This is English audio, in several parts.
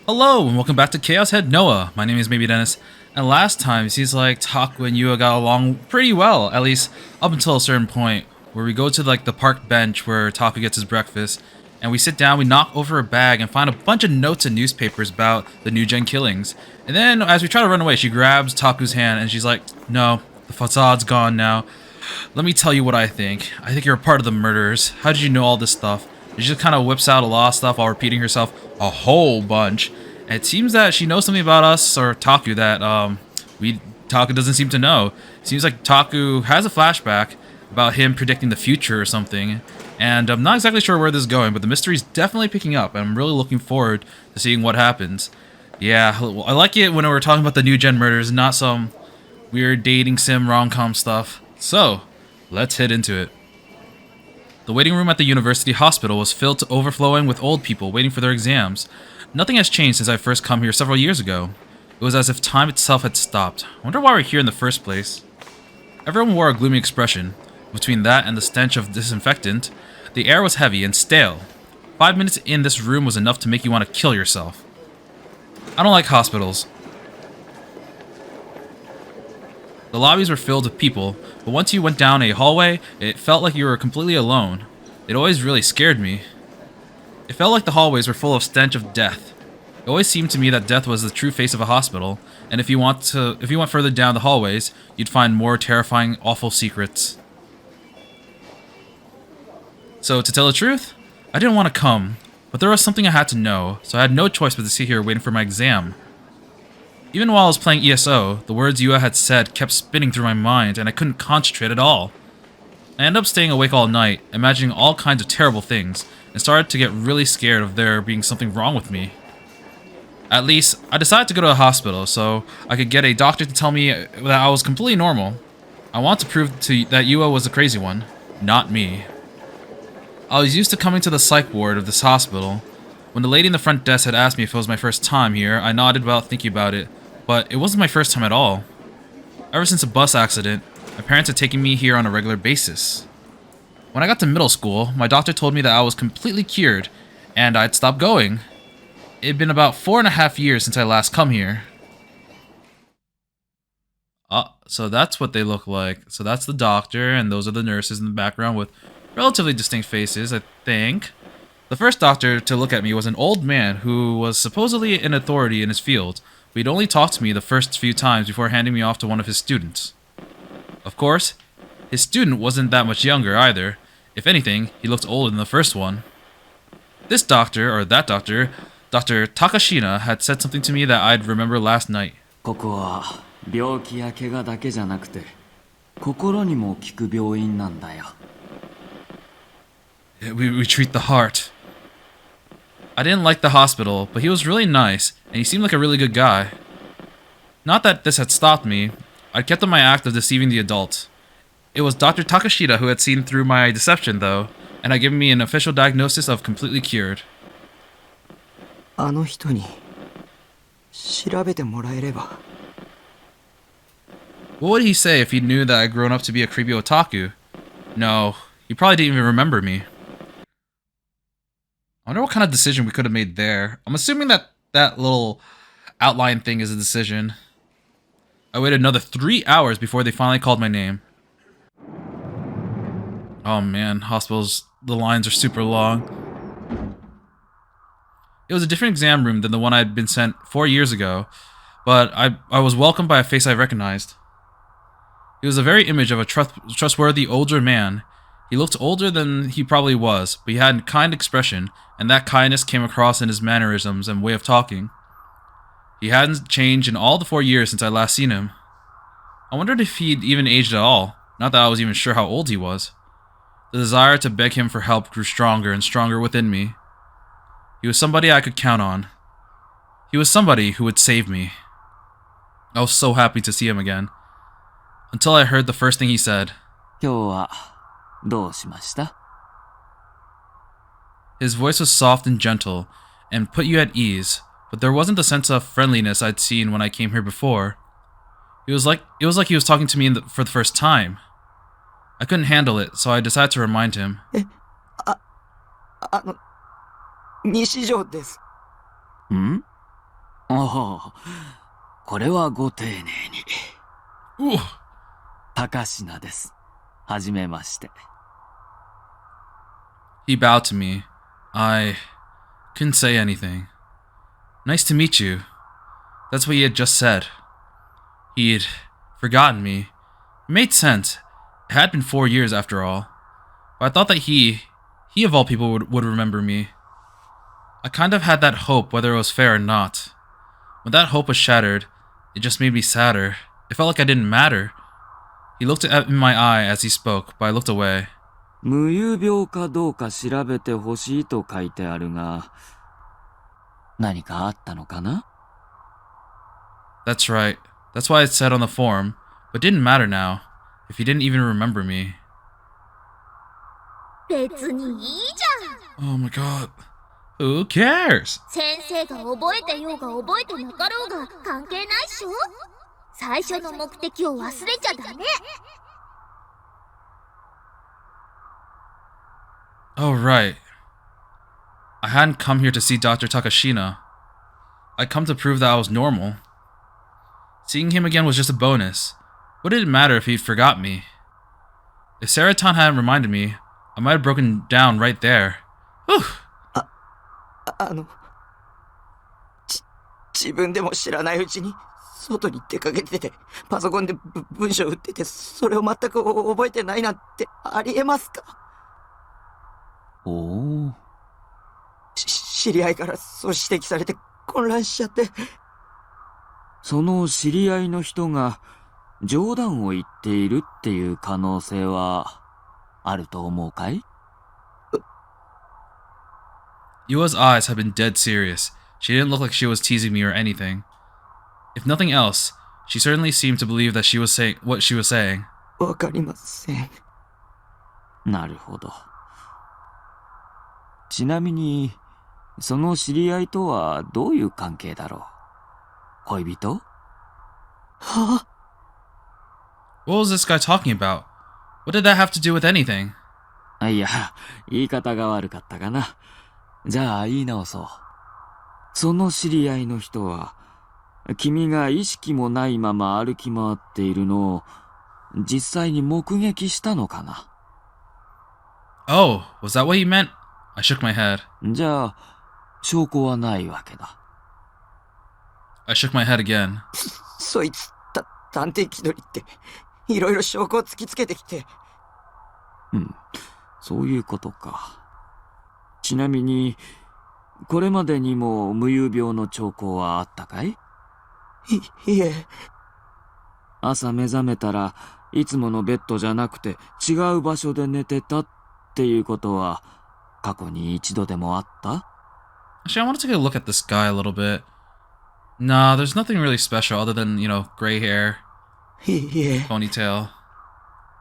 Hello and welcome back to Chaos Head Noah. My name is Maybe Dennis, and last time it seems like Taku and Yua got along pretty well, at least up until a certain point, where we go to like the park bench where Taku gets his breakfast, and we sit down, we knock over a bag, and find a bunch of notes and newspapers about the new gen killings. And then as we try to run away, she grabs Taku's hand and she's like, "No, the facade's gone now. Let me tell you what I think. I think you're a part of the murderers. How did you know all this stuff?" She just kind of whips out a lot of stuff while repeating herself a whole bunch. And it seems that she knows something about us, or Taku, that Taku doesn't seem to know. It seems like Taku has a flashback about him predicting the future or something. And I'm not exactly sure where this is going, but the mystery's definitely picking up, and I'm really looking forward to seeing what happens. Yeah, I like it when we're talking about the new gen murders, not some weird dating sim rom-com stuff. So, let's hit into it. The waiting room at the university hospital was filled to overflowing with old people waiting for their exams. Nothing has changed since I first come here several years ago. It was as if time itself had stopped. I wonder why we're here in the first place. Everyone wore a gloomy expression. Between that and the stench of disinfectant, the air was heavy and stale. 5 minutes in this room was enough to make you want to kill yourself. I don't like hospitals. The lobbies were filled with people, but once you went down a hallway, it felt like you were completely alone. It always really scared me. It felt like the hallways were full of stench of death. It always seemed to me that death was the true face of a hospital, and if you went further down the hallways, you'd find more terrifying, awful secrets. So, to tell the truth, I didn't want to come, but there was something I had to know, so I had no choice but to sit here waiting for my exam. Even while I was playing ESO, the words Yua had said kept spinning through my mind, and I couldn't concentrate at all. I ended up staying awake all night, imagining all kinds of terrible things, and started to get really scared of there being something wrong with me. At least, I decided to go to a hospital so I could get a doctor to tell me that I was completely normal. I want to prove that Yua was the crazy one, not me. I was used to coming to the psych ward of this hospital. When the lady in the front desk had asked me if it was my first time here, I nodded without thinking about it, but it wasn't my first time at all. Ever since a bus accident, my parents had taken me here on a regular basis. When I got to middle school, my doctor told me that I was completely cured, and I'd stop going. It had been about 4.5 years since I last come here. So that's what they look like. So that's the doctor, and those are the nurses in the background with relatively distinct faces, I think. The first doctor to look at me was an old man who was supposedly an authority in his field, but he'd only talked to me the first few times before handing me off to one of his students. Of course, his student wasn't that much younger either. If anything, he looked older than the first one. This doctor, or that doctor, Dr. Takashina, had said something to me that I'd remember last night. ここは病気や怪我だけじゃなくて心にも効く病院なんだよ。We treat the heart. I didn't like the hospital, but he was really nice, and he seemed like a really good guy. Not that this had stopped me. I'd kept on my act of deceiving the adult. It was Dr. Takashita who had seen through my deception, though, and had given me an official diagnosis of completely cured. あの人に調べてもらえれば。 What would he say if he knew that I'd grown up to be a creepy otaku? No, he probably didn't even remember me. I wonder what kind of decision we could have made there. I'm assuming that that little outline thing is a decision. I waited another 3 hours before they finally called my name. Oh man, hospitals, the lines are super long. It was a different exam room than the one I'd been sent 4 years ago, but I was welcomed by a face I recognized. He was the very image of a trustworthy older man. He looked older than he probably was, but he had a kind expression, and that kindness came across in his mannerisms and way of talking. He hadn't changed in all the 4 years since I last seen him. I wondered if he'd even aged at all, not that I was even sure how old he was. The desire to beg him for help grew stronger and stronger within me. He was somebody I could count on. He was somebody who would save me. I was so happy to see him again. Until I heard the first thing he said. 今日はどうしました? His voice was soft and gentle, and put you at ease, but there wasn't the sense of friendliness I'd seen when I came here before. It was like he was talking to me for the first time. I couldn't handle it, so I decided to remind him. 西条です。ん?おお、これはご丁寧に。Ooh. 高階です。はじめまして。He bowed to me. I couldn't say anything. Nice to meet you. That's what he had just said. He'd forgotten me. It made sense. It had been 4 years after all. But I thought that he of all people would remember me. I kind of had that hope whether it was fair or not. When that hope was shattered, it just made me sadder. It felt like I didn't matter. He looked in my eye as he spoke, but I looked away. 無遊病かどうか調べてほしいと書いてあるが、何かあったのかな？ That's right. That's why it said on the form, but it didn't matter now, if he didn't even remember me. 別にいいじゃん。 Oh my god. Who cares? 先生が覚えてようが覚えてなかろうが関係ないっしょ。最初の目的を忘れちゃダメ。Oh, right. I hadn't come here to see Dr. Takashina. I'd come to prove that I was normal. Seeing him again was just a bonus. What did it matter if he'd forgot me? If Saraton hadn't reminded me, I might have broken down right there. Whew. 自分でも知らないうちに外に出かけてて、パソコンで文章打ってて、それを全く覚えてないなんてありえますか？おお。知り合いからそう指摘されて混乱しちゃって。その知り合いの人が冗談を言っているっていう可能性はあると思うかい？ Yua's eyes had been dead serious. She didn't look like she was teasing me or anything. If nothing else, she certainly seemed to believe that she was saying what she was saying. わかりません。なるほど。ちなみに、その知り合いとはどういう関係だろう？恋人？は？ What was this guy talking about? What did that have to do with anything? いや、言い方が悪かったかな。じゃあ言い直そう。その知り合いの人は、君が意識もないまま歩き回っているのを実際に目撃したのかな？ Oh, was that what he meant? I shook my head. じゃあ、証拠はないわけだ。I shook my head again. そいつ、探偵気取りって、いろいろ証拠を突きつけてきて。そういうことか。ちなみに、これまでにも無遊病の兆候はあったかい？いえ。朝目覚めたらいつものベッドじゃなくて違う場所で寝てたっていうことは過去に一度でもあった？ Actually, I want to take a look at this guy a little bit. Nah, there's nothing really special other than, gray hair, いえ。 ponytail.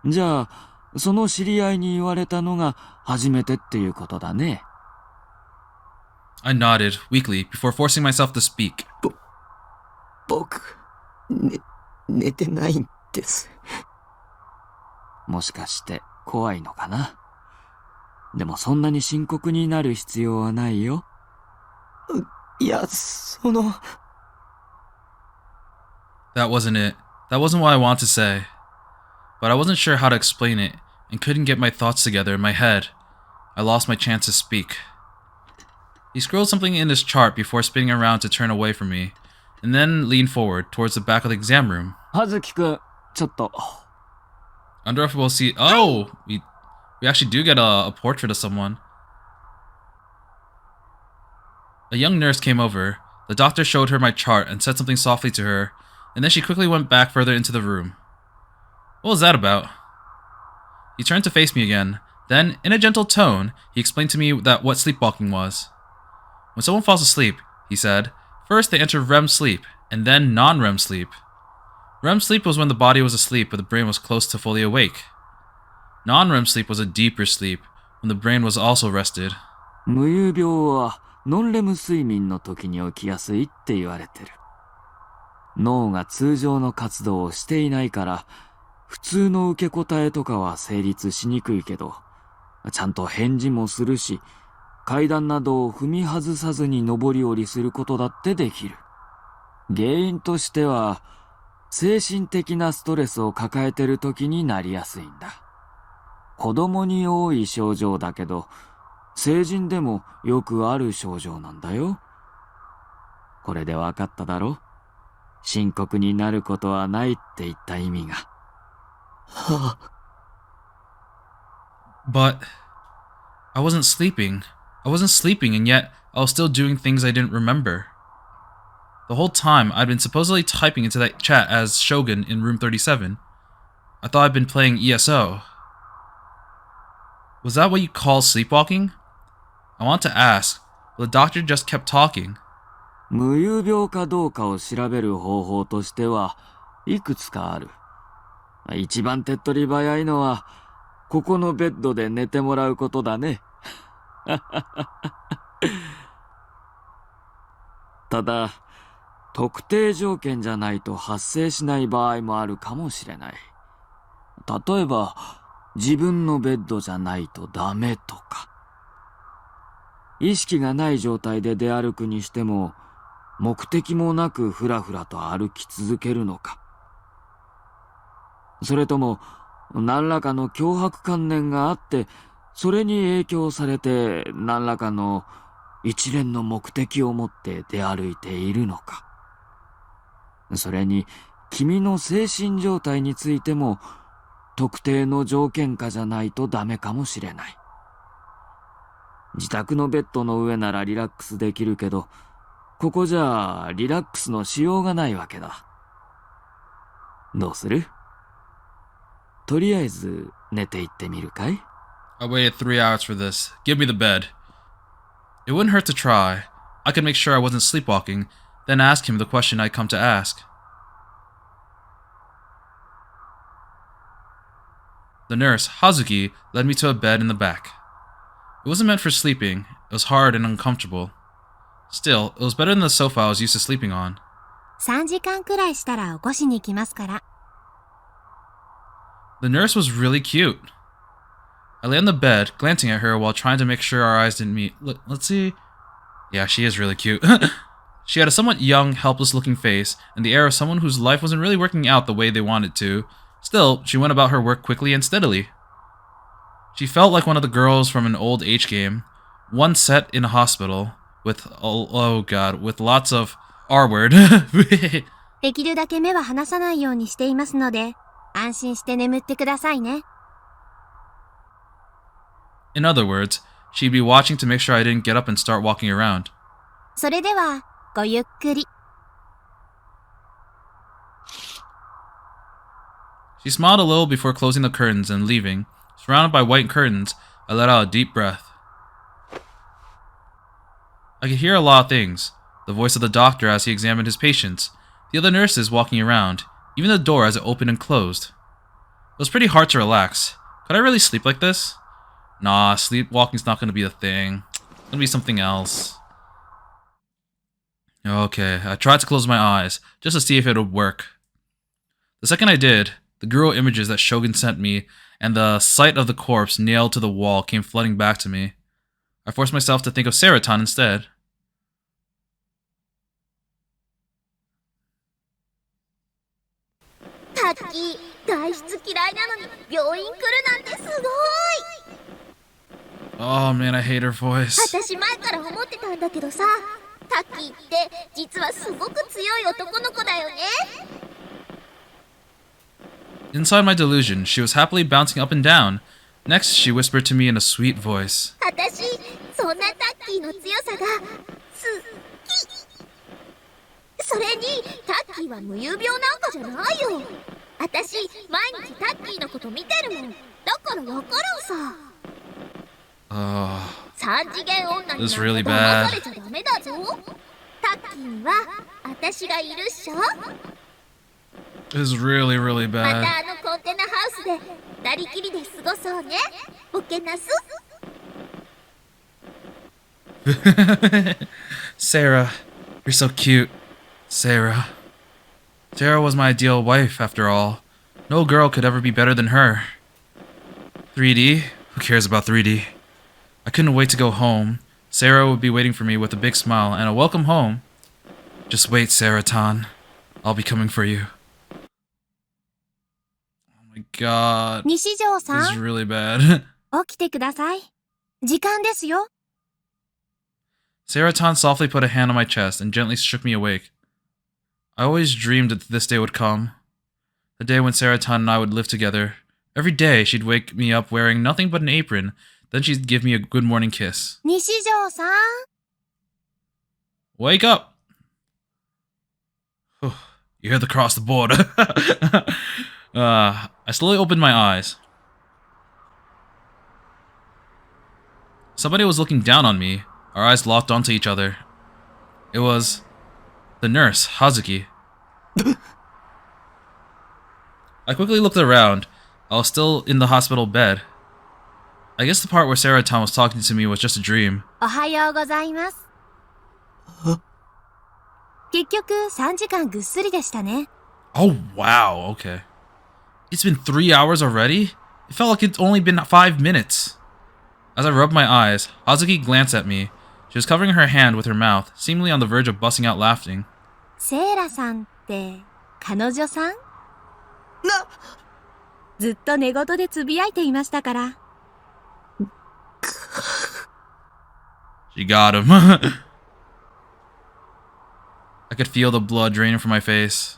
じゃあその知り合いに言われたのが初めてっていうことだね。I nodded weakly before forcing myself to speak. 僕、寝てないんです。もしかして怖いのかな？でもそんなに深刻になる必要はないよ。いや、That wasn't it. That wasn't what I wanted to say. But I wasn't sure how to explain it and couldn't get my thoughts together in my head. I lost my chance to speak. He scrolled something in his chart before spinning around to turn away from me, and then leaned forward towards the back of the exam room. 葉月くん、ちょっと。 Under we'll see. Oh, we actually do get a portrait of someone. A young nurse came over. The doctor showed her my chart and said something softly to her, and then she quickly went back further into the room. What was that about? He turned to face me again. Then, in a gentle tone, he explained to me what sleepwalking was. When someone falls asleep, he said, first they enter REM sleep, and then non-REM sleep. REM sleep was when the body was asleep but the brain was close to fully awake. Non-REM sleep was a deeper sleep, when the brain was also rested. 無遊病はノンレム睡眠の時に起きやすいって言われてる。脳が通常の活動をしていないから普通の受け答えとかは成立しにくいけど、ちゃんと返事もするし、階段などを踏み外さずに上り下りすることだってできる。原因としては、精神的なストレスを抱えてる時になりやすいんだ。子供に多い症状だけど、成人でもよくある症状なんだよ。これでわかっただろ？深刻になることはないって言った意味が。はあ、But I wasn't sleeping. I wasn't sleeping, and yet I was still doing things I didn't remember. The whole time, I'd been supposedly typing into that chat as Shogun in room 37. I thought I'd been playing ESO. Was that what you call sleepwalking? I want to ask, but the doctor just kept talking. 無遊病かどうかを調べる方法としてはいくつかある。一番手っ取り早いのは、ここのベッドで寝てもらうことだね。ただ、特定条件じゃないと発生しない場合もあるかもしれない。例えば、自分のベッドじゃないとダメとか。意識がない状態で出歩くにしても、目的もなくふらふらと歩き続けるのか。それとも、何らかの強迫観念があって、それに影響されて何らかの一連の目的を持って出歩いているのか。それに、君の精神状態についても、特定の条件下じゃないとダメかもしれない。自宅のベッドの上ならリラックスできるけど、ここじゃリラックスのしようがないわけだ。どうする？とりあえず寝ていってみるかい？ I waited 3 hours for this. Give me the bed. It wouldn't hurt to try. I could make sure I wasn't sleepwalking, then ask him the question I'd come to ask. The nurse, Hazuki, led me to a bed in the back. It wasn't meant for sleeping. It was hard and uncomfortable. Still, it was better than the sofa I was used to sleeping on. 3時間くらいしたら起こしに来ますから。The nurse was really cute. I lay on the bed, glancing at her while trying to make sure our eyes didn't meet. Let's see. Yeah, she is really cute. She had a somewhat young, helpless-looking face and the air of someone whose life wasn't really working out the way they wanted to. Still, she went about her work quickly and steadily. She felt like one of the girls from an old H game, one set in a hospital, with, oh god, with lots of R-word. できるだけ目は離さないようにしていますので、安心して眠ってくださいね。In other words, she'd be watching to make sure I didn't get up and start walking around. それでは、ごゆっくり。She smiled a little before closing the curtains and leaving. Surrounded by white curtains, I let out a deep breath. I could hear a lot of things. The voice of the doctor as he examined his patients, the other nurses walking around, even the door as it opened and closed. It was pretty hard to relax. Could I really sleep like this? Nah, sleepwalking's not gonna be a thing. It's gonna be something else. Okay, I tried to close my eyes, just to see if it would work. The second I did, the Guru images that Shogun sent me and the sight of the corpse nailed to the wall came flooding back to me. I forced myself to think of Serotan instead. Taki, 外出嫌いなのに病院来るなんてすごい。 Oh man, I hate her voice. 私前から思ってたんだけどさ、タッキーって実はすごく強い男の子だよね。 Inside my delusion, she was happily bouncing up and down. Next, she whispered to me in a sweet voice. 私、そんなタッキーの強さが好き。それに、タッキーは無遊病なんかじゃないよ。私、毎日タッキーのこと見てるもん。だからわかるさ。三次元女になんか騙されちゃダメだぞ。タッキーには私がいるっしょ。 It was really, really ま bad. たコンテナハウスで二人きりで過ごそうね。ボケなす。 Sarah, you're so cute. Sarah. Sarah was my ideal wife, after all. No girl could ever be better than her. 3D? Who cares about 3D? I couldn't wait to go home. Sarah would be waiting for me with a big smile and a welcome home. Just wait, Saratan. I'll be coming for you. Oh my god. 西条 This さ is ん、 really bad. 起きてください。時間ですよ。Saratan softly put a hand on my chest and gently shook me awake. I always dreamed that this day would come. The day when Saratan and I would live together. Every day, she'd wake me up wearing nothing but an apron. Then she'd give me a good morning kiss. 西条さん。 Wake up! You heard the cross the border. I slowly opened my eyes. Somebody was looking down on me. Our eyes locked onto each other. It was the nurse, Hazuki. I quickly looked around. I was still in the hospital bed. I guess the part where Saratan was talking to me was just a dream. おはようございます。結局3時間ぐっすりでしたね。 Oh, wow, okay. It's been 3 hours already? It felt like it's only been 5 minutes. As I rubbed my eyes, Hazuki glanced at me. She was covering her hand with her mouth, seemingly on the verge of busting out laughing. セイラさんって彼女さん？ずっと寝言でつぶやいていましたから。 She got him. I could feel the blood draining from my face.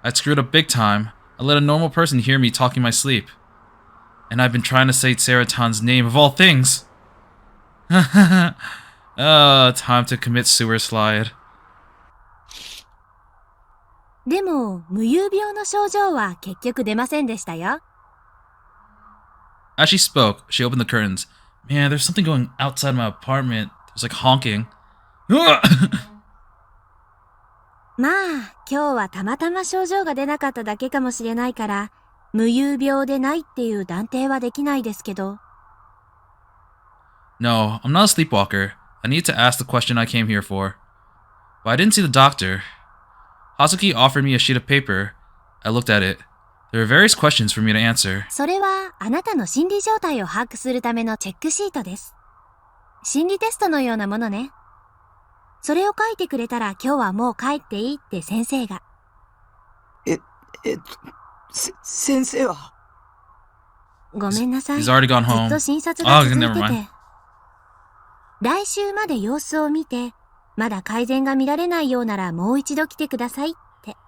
I'd screwed up big time. I let a normal person hear me talking in my sleep. And I've been trying to say Saratan's name of all things. Time to commit sewer slide. でも無遊病の症状は結局出ませんでしたよ。 As she spoke, she opened the curtains. Man, there's something going outside my apartment. There's like honking. まあ今日はたまたま症状が出なかっただけかもしれないから無遊病でないっていう断定はできないですけど。 No, I'm not a sleepwalker. I need to ask the question I came here for. But I didn't see the doctor. Hazuki offered me a sheet of paper. I looked at it. There were various questions for me to answer. それはあなたの心理状態を把握するためのチェックシートです。心理テストのようなものね。それを書いてくれたら今日はもう帰っていいって先生が。先生はごめんなさい。 He's already gone ず home. っと診察が続い never て mind. て。来週まで様子を見て、まだ改善が見られないようならもう一度来てくださいって。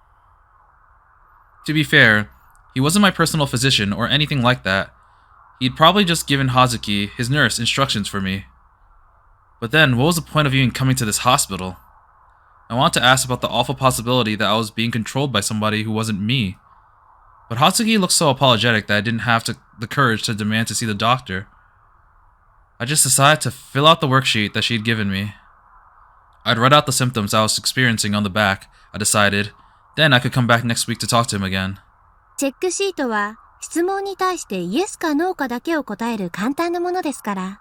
To be fair, he wasn't my personal physician or anything like that. He'd probably just given Hazuki, his nurse, instructions for me. But then, what was the point of even coming to this hospital? I wanted to ask about the awful possibility that I was being controlled by somebody who wasn't me. But Hazuki looked so apologetic that I didn't have the courage to demand to see the doctor. I just decided to fill out the worksheet that she'd given me. I'd write out the symptoms I was experiencing on the back, I decided. Then I could come back next week to talk to him again. チェックシートは質問に対してイエスかノーかだけを答える簡単なものですから。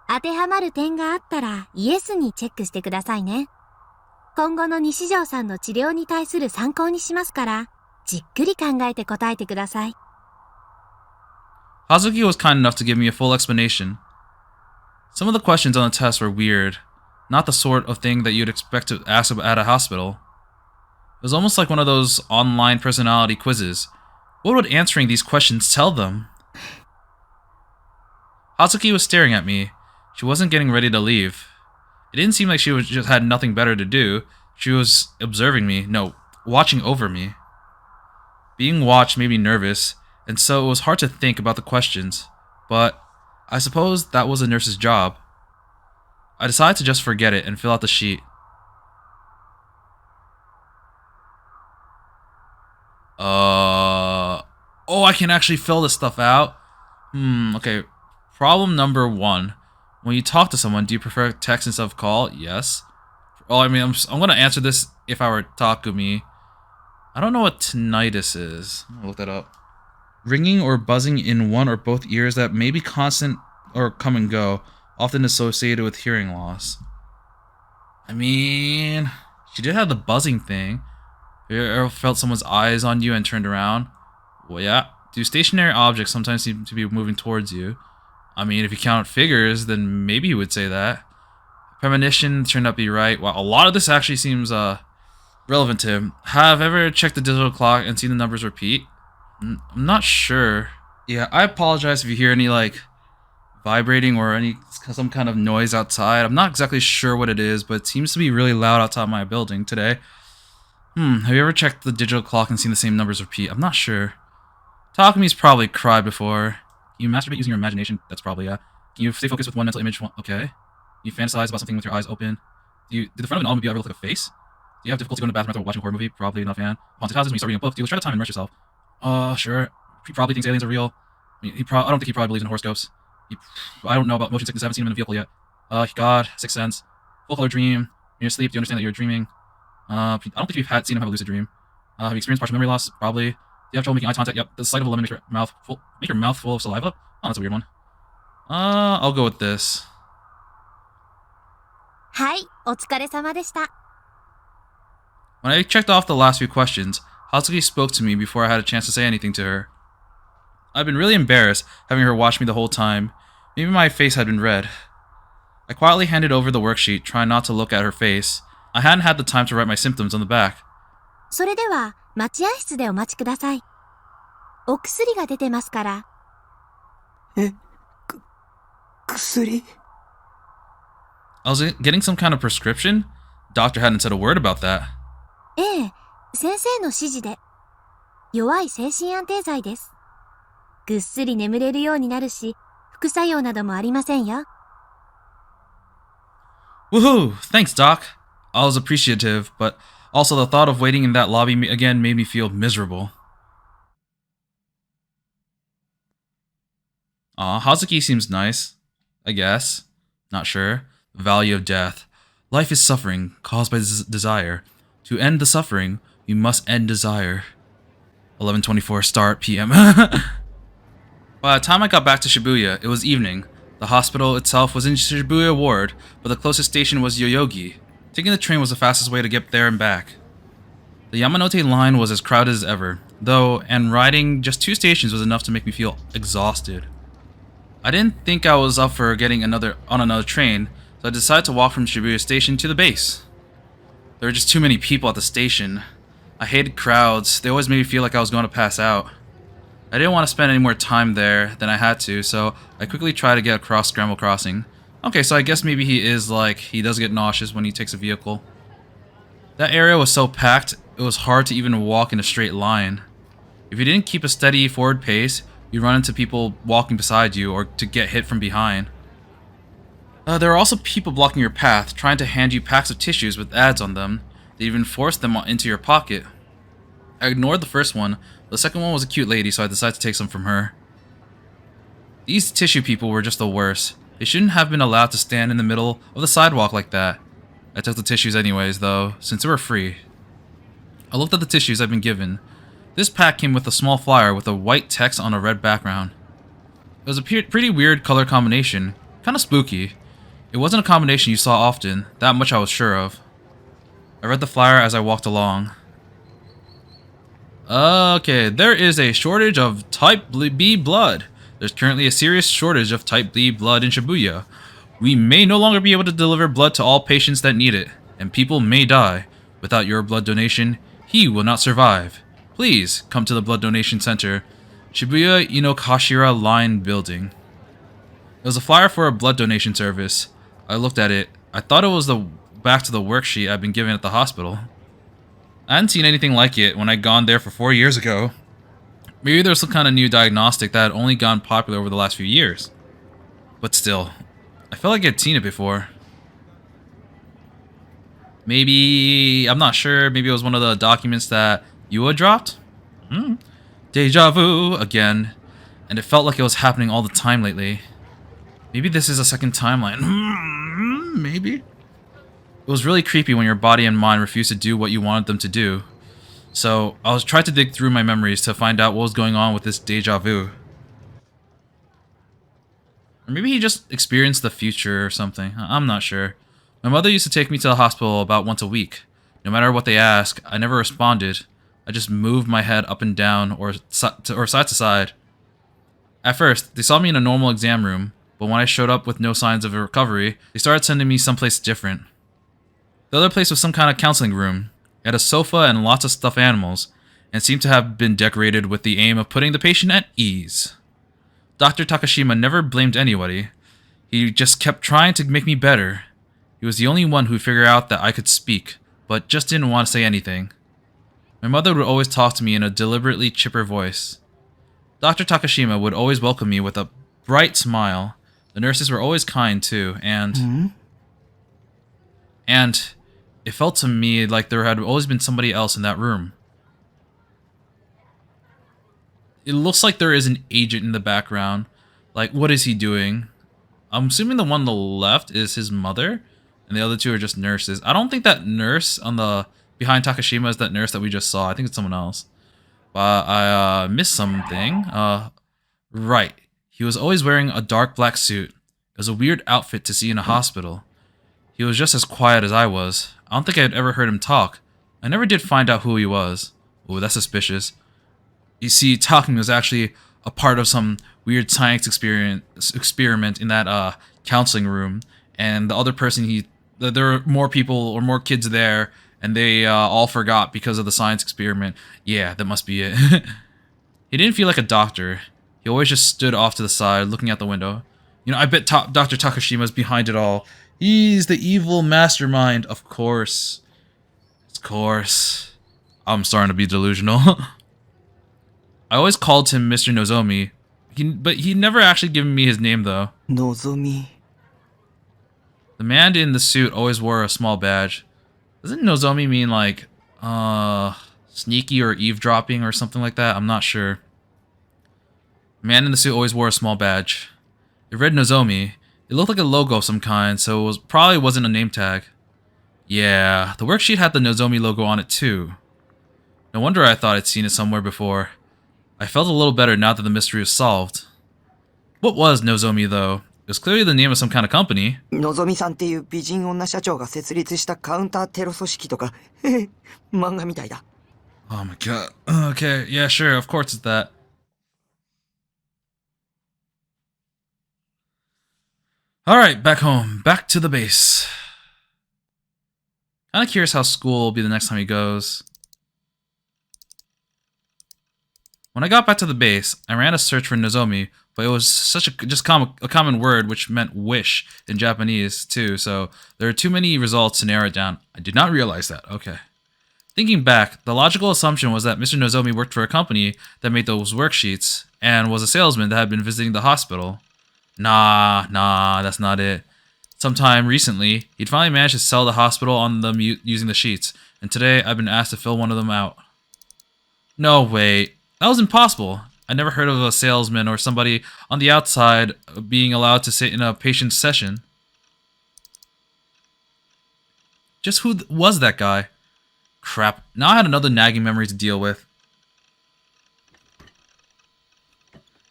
当てはまる点があったらイエスにチェックしてくださいね。今後の西條さんの治療に対する参考にしますから、じっくり考えて答えてください。Hazuki was kind enough to give me a full explanation. Some of the questions on the test were weird, not the sort of thing that you'd expect to ask at a hospital. It was almost like one of those online personality quizzes. What would answering these questions tell them? Hazuki was staring at me. She wasn't getting ready to leave. It didn't seem like she just had nothing better to do. She was observing me, no, watching over me. Being watched made me nervous, and so it was hard to think about the questions. But I suppose that was a nurse's job. I decided to just forget it and fill out the sheet. Oh, I can actually fill this stuff out? Okay. Problem number 1. When you talk to someone, do you prefer text instead of call? Yes. Well, I mean, I'm gonna answer this if I were Takumi. I don't know what tinnitus is. I'll look that up. Ringing or buzzing in one or both ears that may be constant or come and go, often associated with hearing loss. I mean, she did have the buzzing thing. Have you ever felt someone's eyes on you and turned around? Well, yeah. Do stationary objects sometimes seem to be moving towards you? I mean, if you count figures, then maybe you would say that. Premonition turned out to be right. Wow, a lot of this actually seems Relevant to him. Have ever checked the digital clock and seen the numbers repeat? I'm not sure. Yeah, I apologize if you hear any like vibrating or some kind of noise outside. I'm not exactly sure what it is, but it seems to be really loud outside my building today. Have you ever checked the digital clock and seen the same numbers repeat? I'm not sure. Takumi's probably cried before. Can you masturbate using your imagination? That's probably, yeah. Can you stay focused with one mental image? Okay. Can you fantasize about something with your eyes open? Did the front of an automobile ever look like a face? Do you have difficulty going to the bathroom after watching a horror movie? Probably not a fan. Haunted houses when you start reading a book. Do you try to time and immerse yourself? Sure. He probably thinks aliens are real. I mean, I don't think he probably believes in horoscopes. I don't know about motion sickness. I haven't seen him in a vehicle yet. God, Sixth Sense. Full color dream. When you're asleep, do you understand that you're dreaming? I don't think you've seen him have a lucid dream. Have you experienced partial memory loss? Probably. Do you have trouble making eye contact? Yep. The sight of a lemon makes your mouth full of saliva? Oh, that's a weird one. I'll go with this. はい、お疲れ様でした。 When I checked off the last few questions, Hatsuki spoke to me before I had a chance to say anything to her. I've been really embarrassed having her watch me the whole time. Maybe my face had been red. I quietly handed over the worksheet, trying not to look at her face. I hadn't had the time to write my symptoms on the back. それでは、待合室でお待ちください。お薬が出てますから。薬 I was getting some kind of prescription? Doctor hadn't said a word about that. ええ、先生の指示で。弱い精神安定剤です。ぐっすり眠れるようになるし、副作用などもありませんよ。Woohoo! Thanks, Doc. I was appreciative, but also the thought of waiting in that lobby again made me feel miserable. Hazuki seems nice. I guess. Not sure. The value of death. Life is suffering, caused by desire. To end the suffering, we must end desire. 11:24 start PM. By the time I got back to Shibuya, it was evening. The hospital itself was in Shibuya Ward, but the closest station was Yoyogi. Taking the train was the fastest way to get there and back. The Yamanote line was as crowded as ever, though, and riding just 2 stations was enough to make me feel exhausted. I didn't think I was up for getting on another train, so I decided to walk from Shibuya Station to the base. There were just too many people at the station. I hated crowds. They always made me feel like I was going to pass out. I didn't want to spend any more time there than I had to, so I quickly tried to get across Scramble Crossing. Okay, so I guess maybe he does get nauseous when he takes a vehicle. That area was so packed, it was hard to even walk in a straight line. If you didn't keep a steady forward pace, you'd run into people walking beside you or to get hit from behind. There were also people blocking your path, trying to hand you packs of tissues with ads on them. They even forced them into your pocket. I ignored the first one. The second one was a cute lady, so I decided to take some from her. These tissue people were just the worst. They shouldn't have been allowed to stand in the middle of the sidewalk like that. I took the tissues anyways, though, since they were free. I looked at the tissues I'd been given. This pack came with a small flyer with a white text on a red background. It was a pretty weird color combination, kinda spooky. It wasn't a combination you saw often, that much I was sure of. I read the flyer as I walked along. Okay, there is a shortage of Type B blood. There's currently a serious shortage of Type B blood in Shibuya. We may no longer be able to deliver blood to all patients that need it, and people may die. Without your blood donation, he will not survive. Please come to the blood donation center, Shibuya Inokashira Line Building. It was a flyer for a blood donation service. I looked at it. I thought it was back to the worksheet I'd been given at the hospital. I hadn't seen anything like it when I'd gone there for 4 years ago. Maybe there's some kind of new diagnostic that had only gone popular over the last few years. But still, I felt like I'd seen it before. Maybe, I'm not sure, maybe it was one of the documents that Yua dropped? Deja vu again. And it felt like it was happening all the time lately. Maybe this is a second timeline. Maybe. It was really creepy when your body and mind refused to do what you wanted them to do. So, I was trying to dig through my memories to find out what was going on with this deja vu. Or maybe he just experienced the future or something. I'm not sure. My mother used to take me to the hospital about once a week. No matter what they asked, I never responded. I just moved my head up and down or side to side. At first, they saw me in a normal exam room, but when I showed up with no signs of a recovery, they started sending me someplace different. The other place was some kind of counseling room. It had a sofa and lots of stuffed animals, and seemed to have been decorated with the aim of putting the patient at ease. Dr. Takashima never blamed anybody. He just kept trying to make me better. He was the only one who figured out that I could speak, but just didn't want to say anything. My mother would always talk to me in a deliberately chipper voice. Dr. Takashima would always welcome me with a bright smile. The nurses were always kind too, and it felt to me like there had always been somebody else in that room. It looks like there is an agent in the background. Like, what is he doing? I'm assuming the one on the left is his mother, and the other two are just nurses. I don't think that nurse on the behind Takashima is that nurse that we just saw. I think it's someone else. But I missed something. Right. He was always wearing a dark black suit. It was a weird outfit to see in a hospital. He was just as quiet as I was. I don't think I'd ever heard him talk. I never did find out who he was. Ooh, that's suspicious. You see, Takumi was actually a part of some weird science experiment in that counseling room. And the other person, there were more people or more kids there, and they all forgot because of the science experiment. Yeah, that must be it. He didn't feel like a doctor. He always just stood off to the side, looking out the window. You know, I bet Dr. Takashima's behind it all. He's the evil mastermind, of course. Of course. I'm starting to be delusional. I always called him Mr. Nozomi, but he never actually given me his name, though. Nozomi. The man in the suit always wore a small badge. Doesn't Nozomi mean like, sneaky or eavesdropping or something like that? I'm not sure. The man in the suit always wore a small badge. It read Nozomi. It looked like a logo of some kind, so it probably wasn't a name tag. Yeah, the worksheet had the Nozomi logo on it too. No wonder I thought I'd seen it somewhere before. I felt a little better now that the mystery was solved. What was Nozomi, though? It was clearly the name of some kind of company. のぞみさんっていう美人女社長が設立したカウンターテロ組織とか、へへ、漫画みたいだ。Oh my god. Okay, yeah, sure, of course it's that. Alright, back home. Back to the base. Kinda curious how school will be the next time he goes. When I got back to the base, I ran a search for Nozomi, but it was such a common word which meant wish in Japanese too, so there are too many results to narrow it down. I did not realize that. Okay. Thinking back, the logical assumption was that Mr. Nozomi worked for a company that made those worksheets and was a salesman that had been visiting the hospital. Nah, that's not it. Sometime recently, he'd finally managed to sell the hospital on them using the sheets, and today I've been asked to fill one of them out. No, wait. That was impossible. I never heard of a salesman or somebody on the outside being allowed to sit in a patient's session. Just who was that guy? Crap. Now I had another nagging memory to deal with.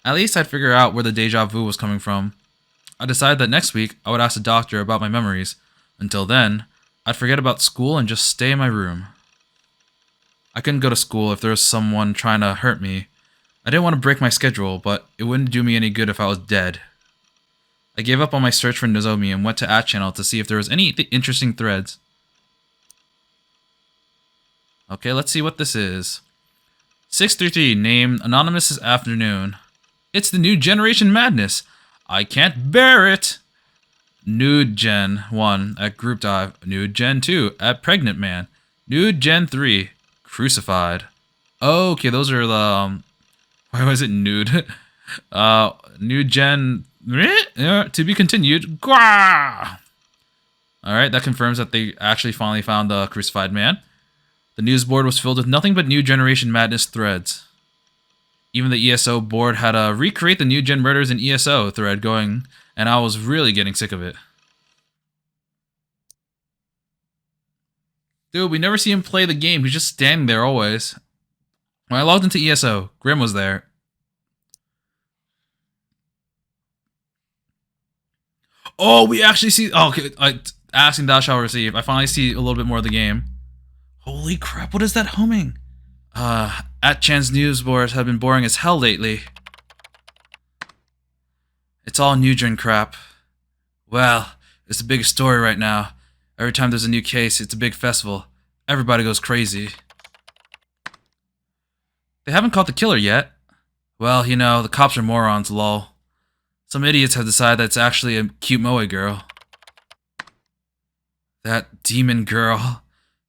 At least I'd figure out where the deja vu was coming from. I decided that next week I would ask the doctor about my memories. Until then, I'd forget about school and just stay in my room. I couldn't go to school if there was someone trying to hurt me. I didn't want to break my schedule, but it wouldn't do me any good if I was dead. I gave up on my search for Nozomi and went to @channel to see if there was any interesting threads. Okay, let's see what this is. 633, named Anonymous this afternoon. It's the new Generation Madness. I can't bear it. Nude Gen 1 at Group Dive. Nude Gen 2 at Pregnant Man. Nude Gen 3, Crucified. Oh, okay, those are the... why was it nude? Nude Gen... to be continued. Alright, that confirms that they actually finally found the Crucified Man. The news board was filled with nothing but New Generation Madness threads. Even the ESO board had a recreate the New Gen Murders in ESO thread going, and I was really getting sick of it. Dude, we never see him play the game. He's just standing there always. When I logged into ESO, Grim was there. Oh, we actually see... oh, okay, asking thou shalt receive. I finally see a little bit more of the game. Holy crap, what is that humming? @Chan's news boards have been boring as hell lately. It's all New Gen crap. Well, it's the biggest story right now. Every time there's a new case, it's a big festival. Everybody goes crazy. They haven't caught the killer yet. Well, you know, the cops are morons, lol. Some idiots have decided that it's actually a cute moe girl. That demon girl.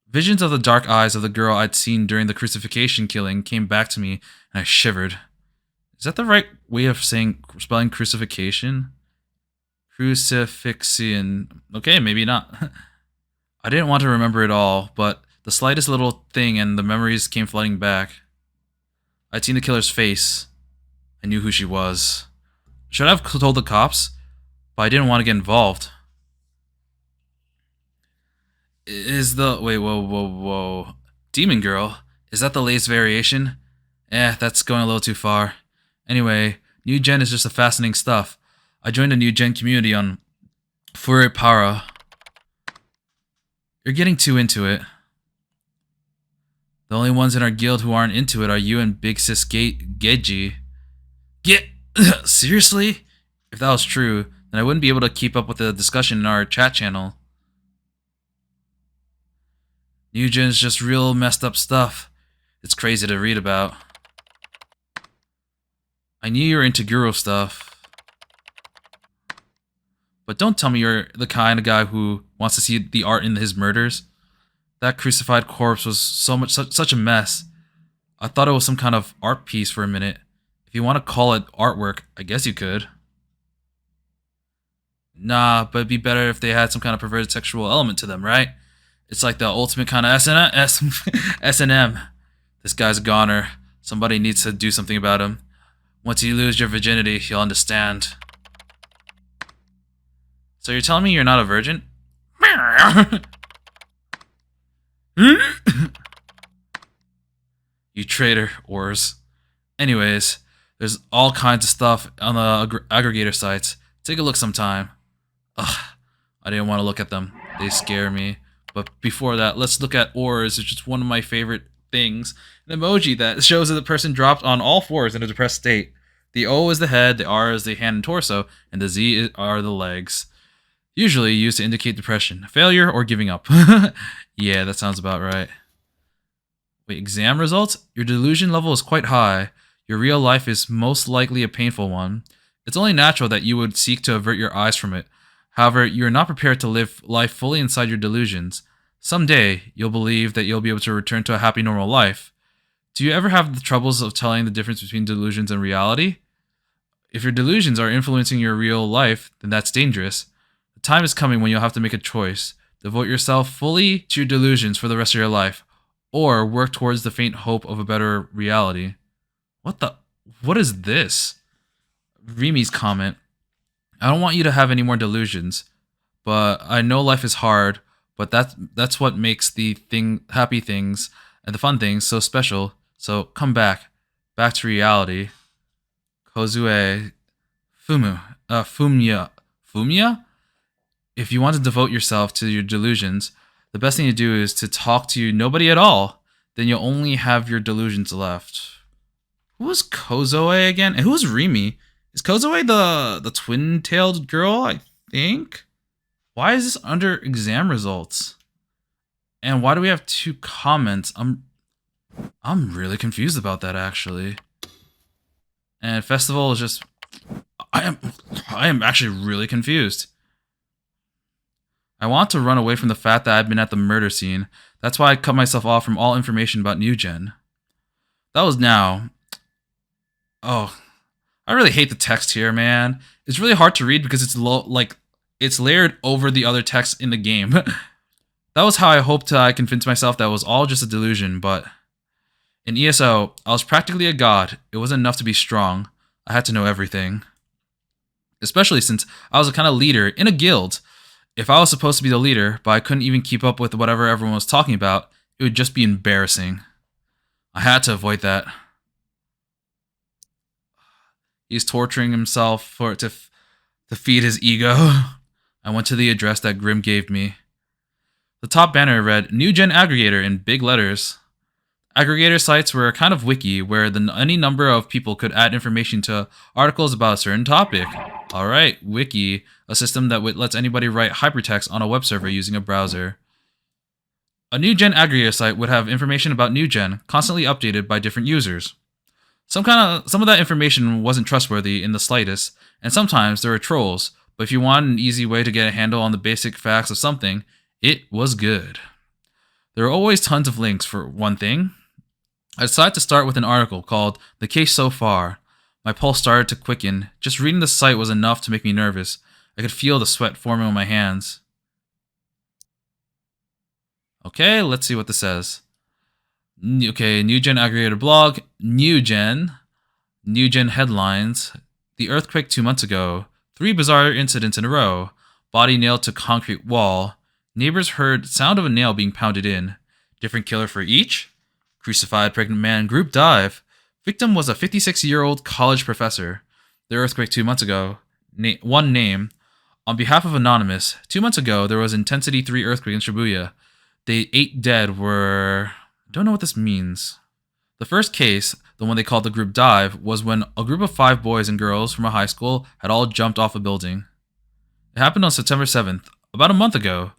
Visions of the dark eyes of the girl I'd seen during the crucifixion killing came back to me, and I shivered. Is that the right way of spelling crucifixion? Crucifixion. Okay, maybe not. I didn't want to remember it all, but the slightest little thing and the memories came flooding back. I'd seen the killer's face. I knew who she was. Should I have told the cops? But I didn't want to get involved. Is the... Wait, whoa. Demon girl? Is that the latest variation? That's going a little too far. Anyway, new gen is just a fascinating stuff. I joined a new gen community on Furipara. You're getting too into it. The only ones in our guild who aren't into it are you and Big Sis Geji. Seriously? If that was true, then I wouldn't be able to keep up with the discussion in our chat channel. New gen's just real messed up stuff. It's crazy to read about. I knew you were into Guru stuff. But don't tell me you're the kind of guy who wants to see the art in his murders. That crucified corpse was such a mess. I thought it was some kind of art piece for a minute. If you want to call it artwork, I guess you could. Nah, but it'd be better if they had some kind of perverted sexual element to them, right? It's like the ultimate kind of S&M. This guy's a goner. Somebody needs to do something about him. Once you lose your virginity, you'll understand. So you're telling me you're not a virgin? You traitor, Ors. Anyways, there's all kinds of stuff on the aggregator sites. Take a look sometime. Ugh, I didn't want to look at them. They scare me. But before that, let's look at Ors, which is one of my favorite things. An emoji that shows that the person dropped on all fours in a depressed state. The O is the head, the R is the hand and torso, and the Z are the legs. Usually used to indicate depression, failure, or giving up. Yeah, that sounds about right. Wait, exam results? Your delusion level is quite high. Your real life is most likely a painful one. It's only natural that you would seek to avert your eyes from it. However, you are not prepared to live life fully inside your delusions. Someday, you'll believe that you'll be able to return to a happy normal life. Do you ever have the troubles of telling the difference between delusions and reality? If your delusions are influencing your real life, then that's dangerous. The time is coming when you'll have to make a choice. Devote yourself fully to your delusions for the rest of your life, or work towards the faint hope of a better reality. What is this? Rimi's comment. I don't want you to have any more delusions, but I know life is hard, but that's what makes the happy things and the fun things so special. So come back to reality. Kozue Fumia? If you want to devote yourself to your delusions, the best thing to do is to talk to nobody at all. Then you'll only have your delusions left. Who is Kozoe again? And who's Rimi? Is Kozoe the twin-tailed girl, I think? Why is this under exam results? And why do we have 2 comments? I'm really confused about that, actually. And festival is just... I am actually really confused. I want to run away from the fact that I've been at the murder scene. That's why I cut myself off from all information about New Gen. That was now. Oh, I really hate the text here, man. It's really hard to read because it's layered over the other text in the game. That was how I hoped I convinced myself that it was all just a delusion, but in ESO, I was practically a god. It wasn't enough to be strong. I had to know everything. Especially since I was a kind of leader in a guild. If I was supposed to be the leader, but I couldn't even keep up with whatever everyone was talking about, it would just be embarrassing. I had to avoid that. He's torturing himself to feed his ego. I went to the address that Grim gave me. The top banner read, New Gen Aggregator in big letters. Aggregator sites were a kind of wiki where any number of people could add information to articles about a certain topic. Alright, wiki, a system that lets anybody write hypertext on a web server using a browser. A new gen aggregator site would have information about new gen constantly updated by different users. Some of that information wasn't trustworthy in the slightest, and sometimes there were trolls, but if you wanted an easy way to get a handle on the basic facts of something, it was good. There were always tons of links for one thing. I decided to start with an article called The Case So Far. My pulse started to quicken. Just reading the site was enough to make me nervous. I could feel the sweat forming on my hands. Okay, let's see what this says. Okay, New Gen Aggregator blog. New Gen headlines. The earthquake 2 months ago. 3 bizarre incidents in a row. Body nailed to concrete wall. Neighbors heard sound of a nail being pounded in. Different killer for each. Crucified pregnant man group dive. Victim was a 56-year-old college professor. The earthquake 2 months ago. One name. On behalf of Anonymous, 2 months ago there was intensity 3 earthquake in Shibuya. The 8 dead were... I don't know what this means. The first case, the one they called the group dive, was when a group of 5 boys and girls from a high school had all jumped off a building. It happened on September 7th, about a month ago.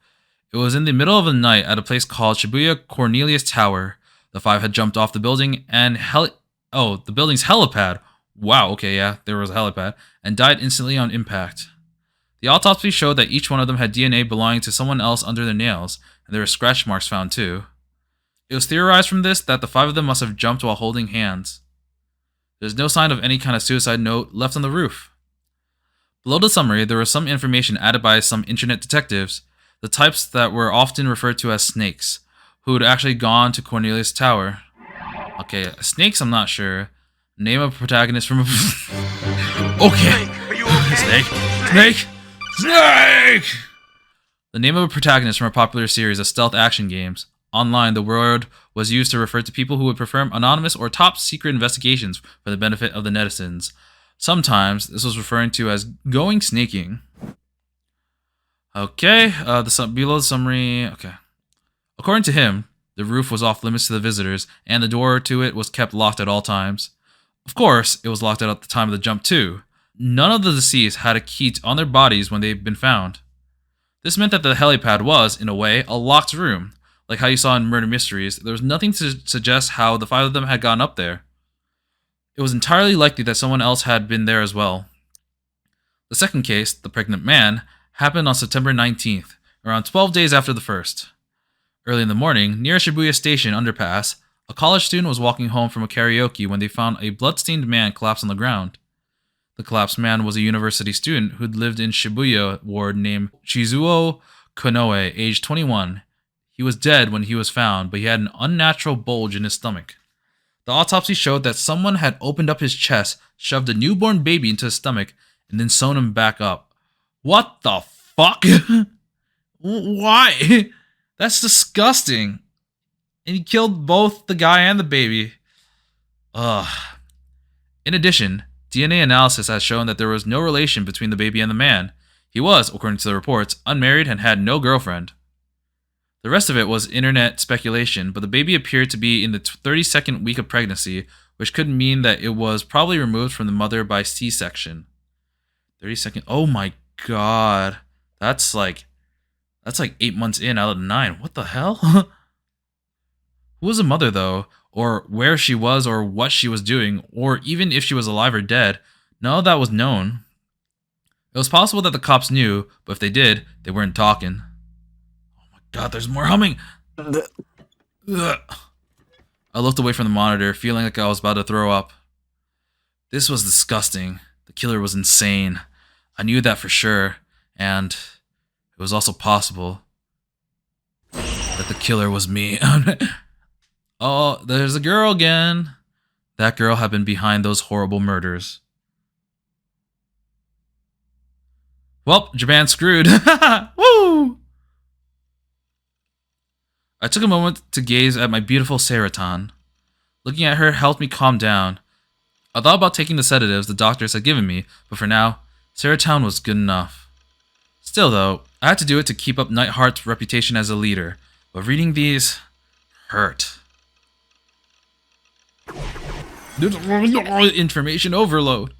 It was in the middle of the night at a place called Shibuya Cornelius Tower. The 5 had jumped off the building and the building's helipad. Wow, okay, yeah, there was a helipad, and died instantly on impact. The autopsy showed that each one of them had DNA belonging to someone else under their nails, and there were scratch marks found too. It was theorized from this that the 5 of them must have jumped while holding hands. There's no sign of any kind of suicide note left on the roof. Below the summary, there was some information added by some internet detectives, the types that were often referred to as snakes, who had actually gone to Cornelius Tower. Okay, snakes, I'm not sure. Name of protagonist from okay. Are you okay? Snake! The name of a protagonist from a popular series of stealth action games. Online, the word was used to refer to people who would perform anonymous or top secret investigations for the benefit of the netizens. Sometimes, this was referring to as going snaking. Okay, below the summary, okay. According to him, the roof was off limits to the visitors, and the door to it was kept locked at all times. Of course, it was locked at the time of the jump too. None of the deceased had a key on their bodies when they'd been found. This meant that the helipad was, in a way, a locked room. Like how you saw in Murder Mysteries, there was nothing to suggest how the 5 of them had gone up there. It was entirely likely that someone else had been there as well. The second case, the pregnant man, happened on September 19th, around 12 days after the first. Early in the morning, near Shibuya Station underpass, a college student was walking home from a karaoke when they found a blood-stained man collapsed on the ground. The collapsed man was a university student who'd lived in Shibuya ward named Chizuo Konoe, aged 21. He was dead when he was found, but he had an unnatural bulge in his stomach. The autopsy showed that someone had opened up his chest, shoved a newborn baby into his stomach, and then sewn him back up. What the fuck? Why? That's disgusting. And he killed both the guy and the baby. Ugh. In addition, DNA analysis has shown that there was no relation between the baby and the man. He was, according to the reports, unmarried and had no girlfriend. The rest of it was internet speculation, but the baby appeared to be in the 32nd week of pregnancy, which could mean that it was probably removed from the mother by C-section. 32nd. Oh my god. That's like 8 months in out of 9. What the hell? Who was the mother though? Or where she was or what she was doing, or even if she was alive or dead? None of that was known. It was possible that the cops knew, but if they did, they weren't talking. God, there's more humming! Ugh. I looked away from the monitor, feeling like I was about to throw up. This was disgusting. The killer was insane. I knew that for sure, and it was also possible that the killer was me. Oh, there's a girl again. That girl had been behind those horrible murders. Well, Japan screwed. Woo! I took a moment to gaze at my beautiful Serotan. Looking at her helped me calm down. I thought about taking the sedatives the doctors had given me, but for now, Serotan was good enough. Still though, I had to do it to keep up Nightheart's reputation as a leader, but reading these hurt. Information overload.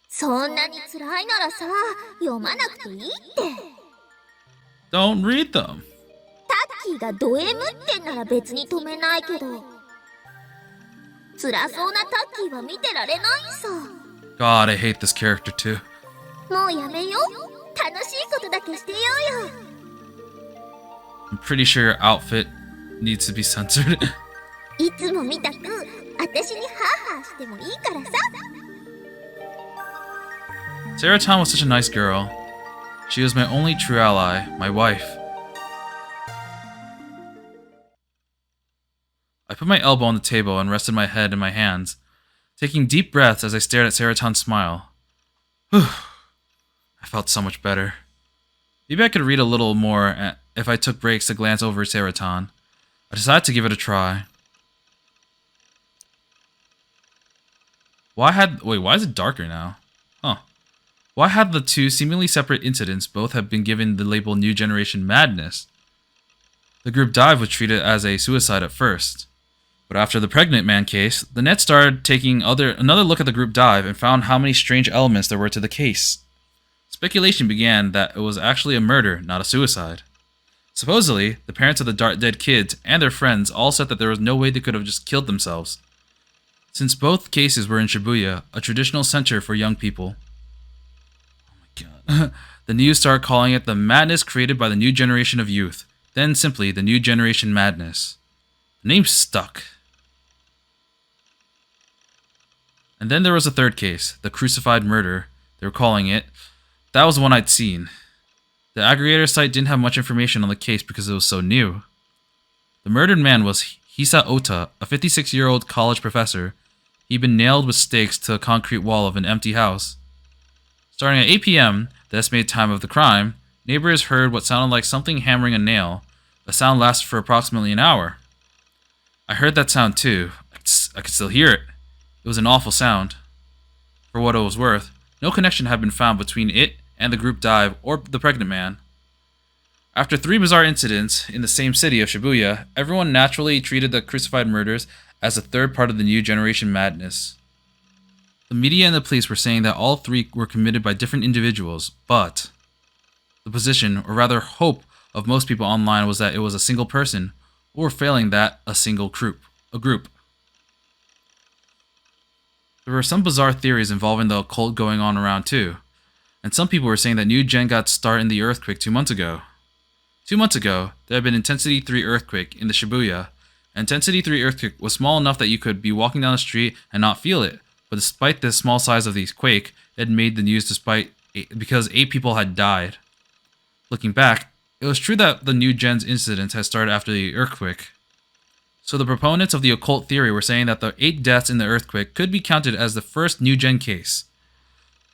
そんなに辛いならさ、読まなくていいって。Don't read them. タッキーがド M ってんなら別に止めないけど、辛そうなタッキーは見てられないさ。 God, I hate this character too. もうやめよう。楽しいことだけしてようよ。 I'm pretty sure your outfit needs to be censored. いつもみたく私にハーハーしてもいいからさ。 Sarah Tan was such a nice girl. She was my only true ally, my wife. I put my elbow on the table and rested my head in my hands, taking deep breaths as I stared at Sarah Tan's smile. Whew. I felt so much better. Maybe I could read a little more if I took breaks to glance over Sarah Tan. I decided to give it a try. Why is it darker now? Huh. Why had the two seemingly separate incidents both have been given the label New Generation Madness? The group dive was treated as a suicide at first. But after the pregnant man case, the net started taking another look at the group dive and found how many strange elements there were to the case. Speculation began that it was actually a murder, not a suicide. Supposedly, the parents of the dead kids and their friends all said that there was no way they could have just killed themselves, since both cases were in Shibuya, a traditional center for young people. Oh my god. The news started calling it the madness created by the new generation of youth, then simply the New Generation Madness. The name stuck. And then there was a third case, the crucified murder, they were calling it. That was the one I'd seen. The aggregator site didn't have much information on the case because it was so new. The murdered man was Hisa Ota, a 56-year-old college professor. He'd been nailed with stakes to a concrete wall of an empty house. Starting at 8 p.m., the estimated time of the crime, neighbors heard what sounded like something hammering a nail. The sound lasted for approximately an hour. I heard that sound too. I could still hear it. It was an awful sound. For what it was worth, no connection had been found between it and the group dive or the pregnant man. After 3 bizarre incidents in the same city of Shibuya, everyone naturally treated the crucified murders as a third part of the New Generation Madness. The media and the police were saying that all 3 were committed by different individuals, but the position, or rather hope, of most people online was that it was a single person, or failing that, a single group. There were some bizarre theories involving the occult going on around too, and some people were saying that New Gen got started in the earthquake 2 months ago. 2 months ago, there had been Intensity 3 earthquake in the Shibuya. Intensity 3 earthquake was small enough that you could be walking down the street and not feel it, but despite the small size of the quake, it had made the news because 8 people had died. Looking back, it was true that the New Gen's incidents had started after the earthquake. So the proponents of the occult theory were saying that the 8 deaths in the earthquake could be counted as the first New Gen case.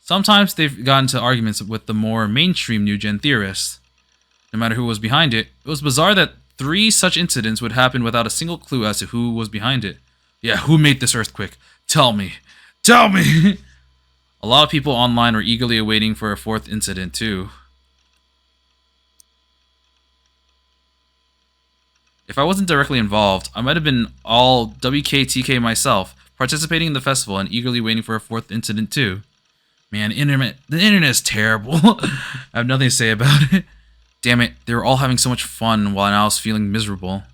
Sometimes they've gotten into arguments with the more mainstream New Gen theorists. No matter who was behind it, it was bizarre that 3 such incidents would happen without a single clue as to who was behind it. Yeah, who made this earthquake? Tell me! Tell me! A lot of people online were eagerly awaiting for a 4th incident too. If I wasn't directly involved, I might have been all WKTK myself, participating in the festival and eagerly waiting for a 4th incident too. Man, the internet is terrible. I have nothing to say about it. Damn it, they were all having so much fun while I was feeling miserable.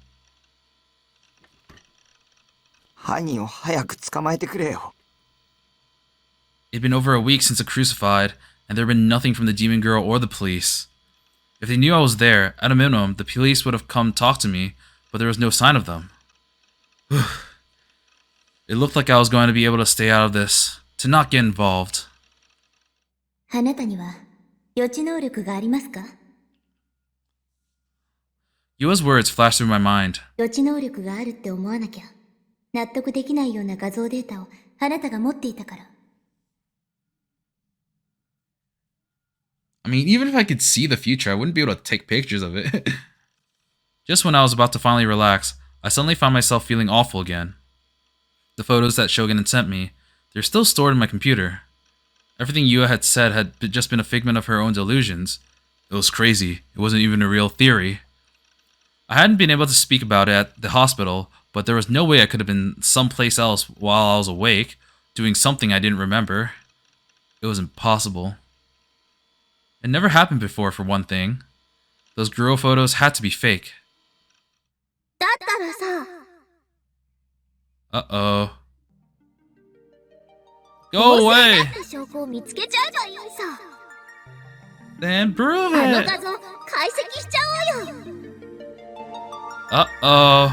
犯人を早く捕まえてくれよ。 It'd been over a week since the crucified, and there had been nothing from the demon girl or the police. If they knew I was there, at a minimum, the police would have come talk to me, but there was no sign of them. It looked like I was going to be able to stay out of this, to not get involved. あなたには予知能力がありますか？ Yua's words flashed through my mind. 予知能力があるって思わなきゃ納得できないような画像データをあなたが持っていたから。 I mean, even if I could see the future, I wouldn't be able to take pictures of it. Just when I was about to finally relax, I suddenly found myself feeling awful again. The photos that Shogun had sent me, they're still stored in my computer. Everything Yua had said had just been a figment of her own delusions. It was crazy. It wasn't even a real theory. I hadn't been able to speak about it at the hospital, but there was no way I could have been someplace else while I was awake, doing something I didn't remember. It was impossible. It never happened before, for one thing. Those girl photos had to be fake. だったらさ、 Uh-oh. 合 Go 成 away! だって証拠を見つけちゃえばいいさ。 Then prove あの it! 画像解析しちゃおうよ。 Uh-oh.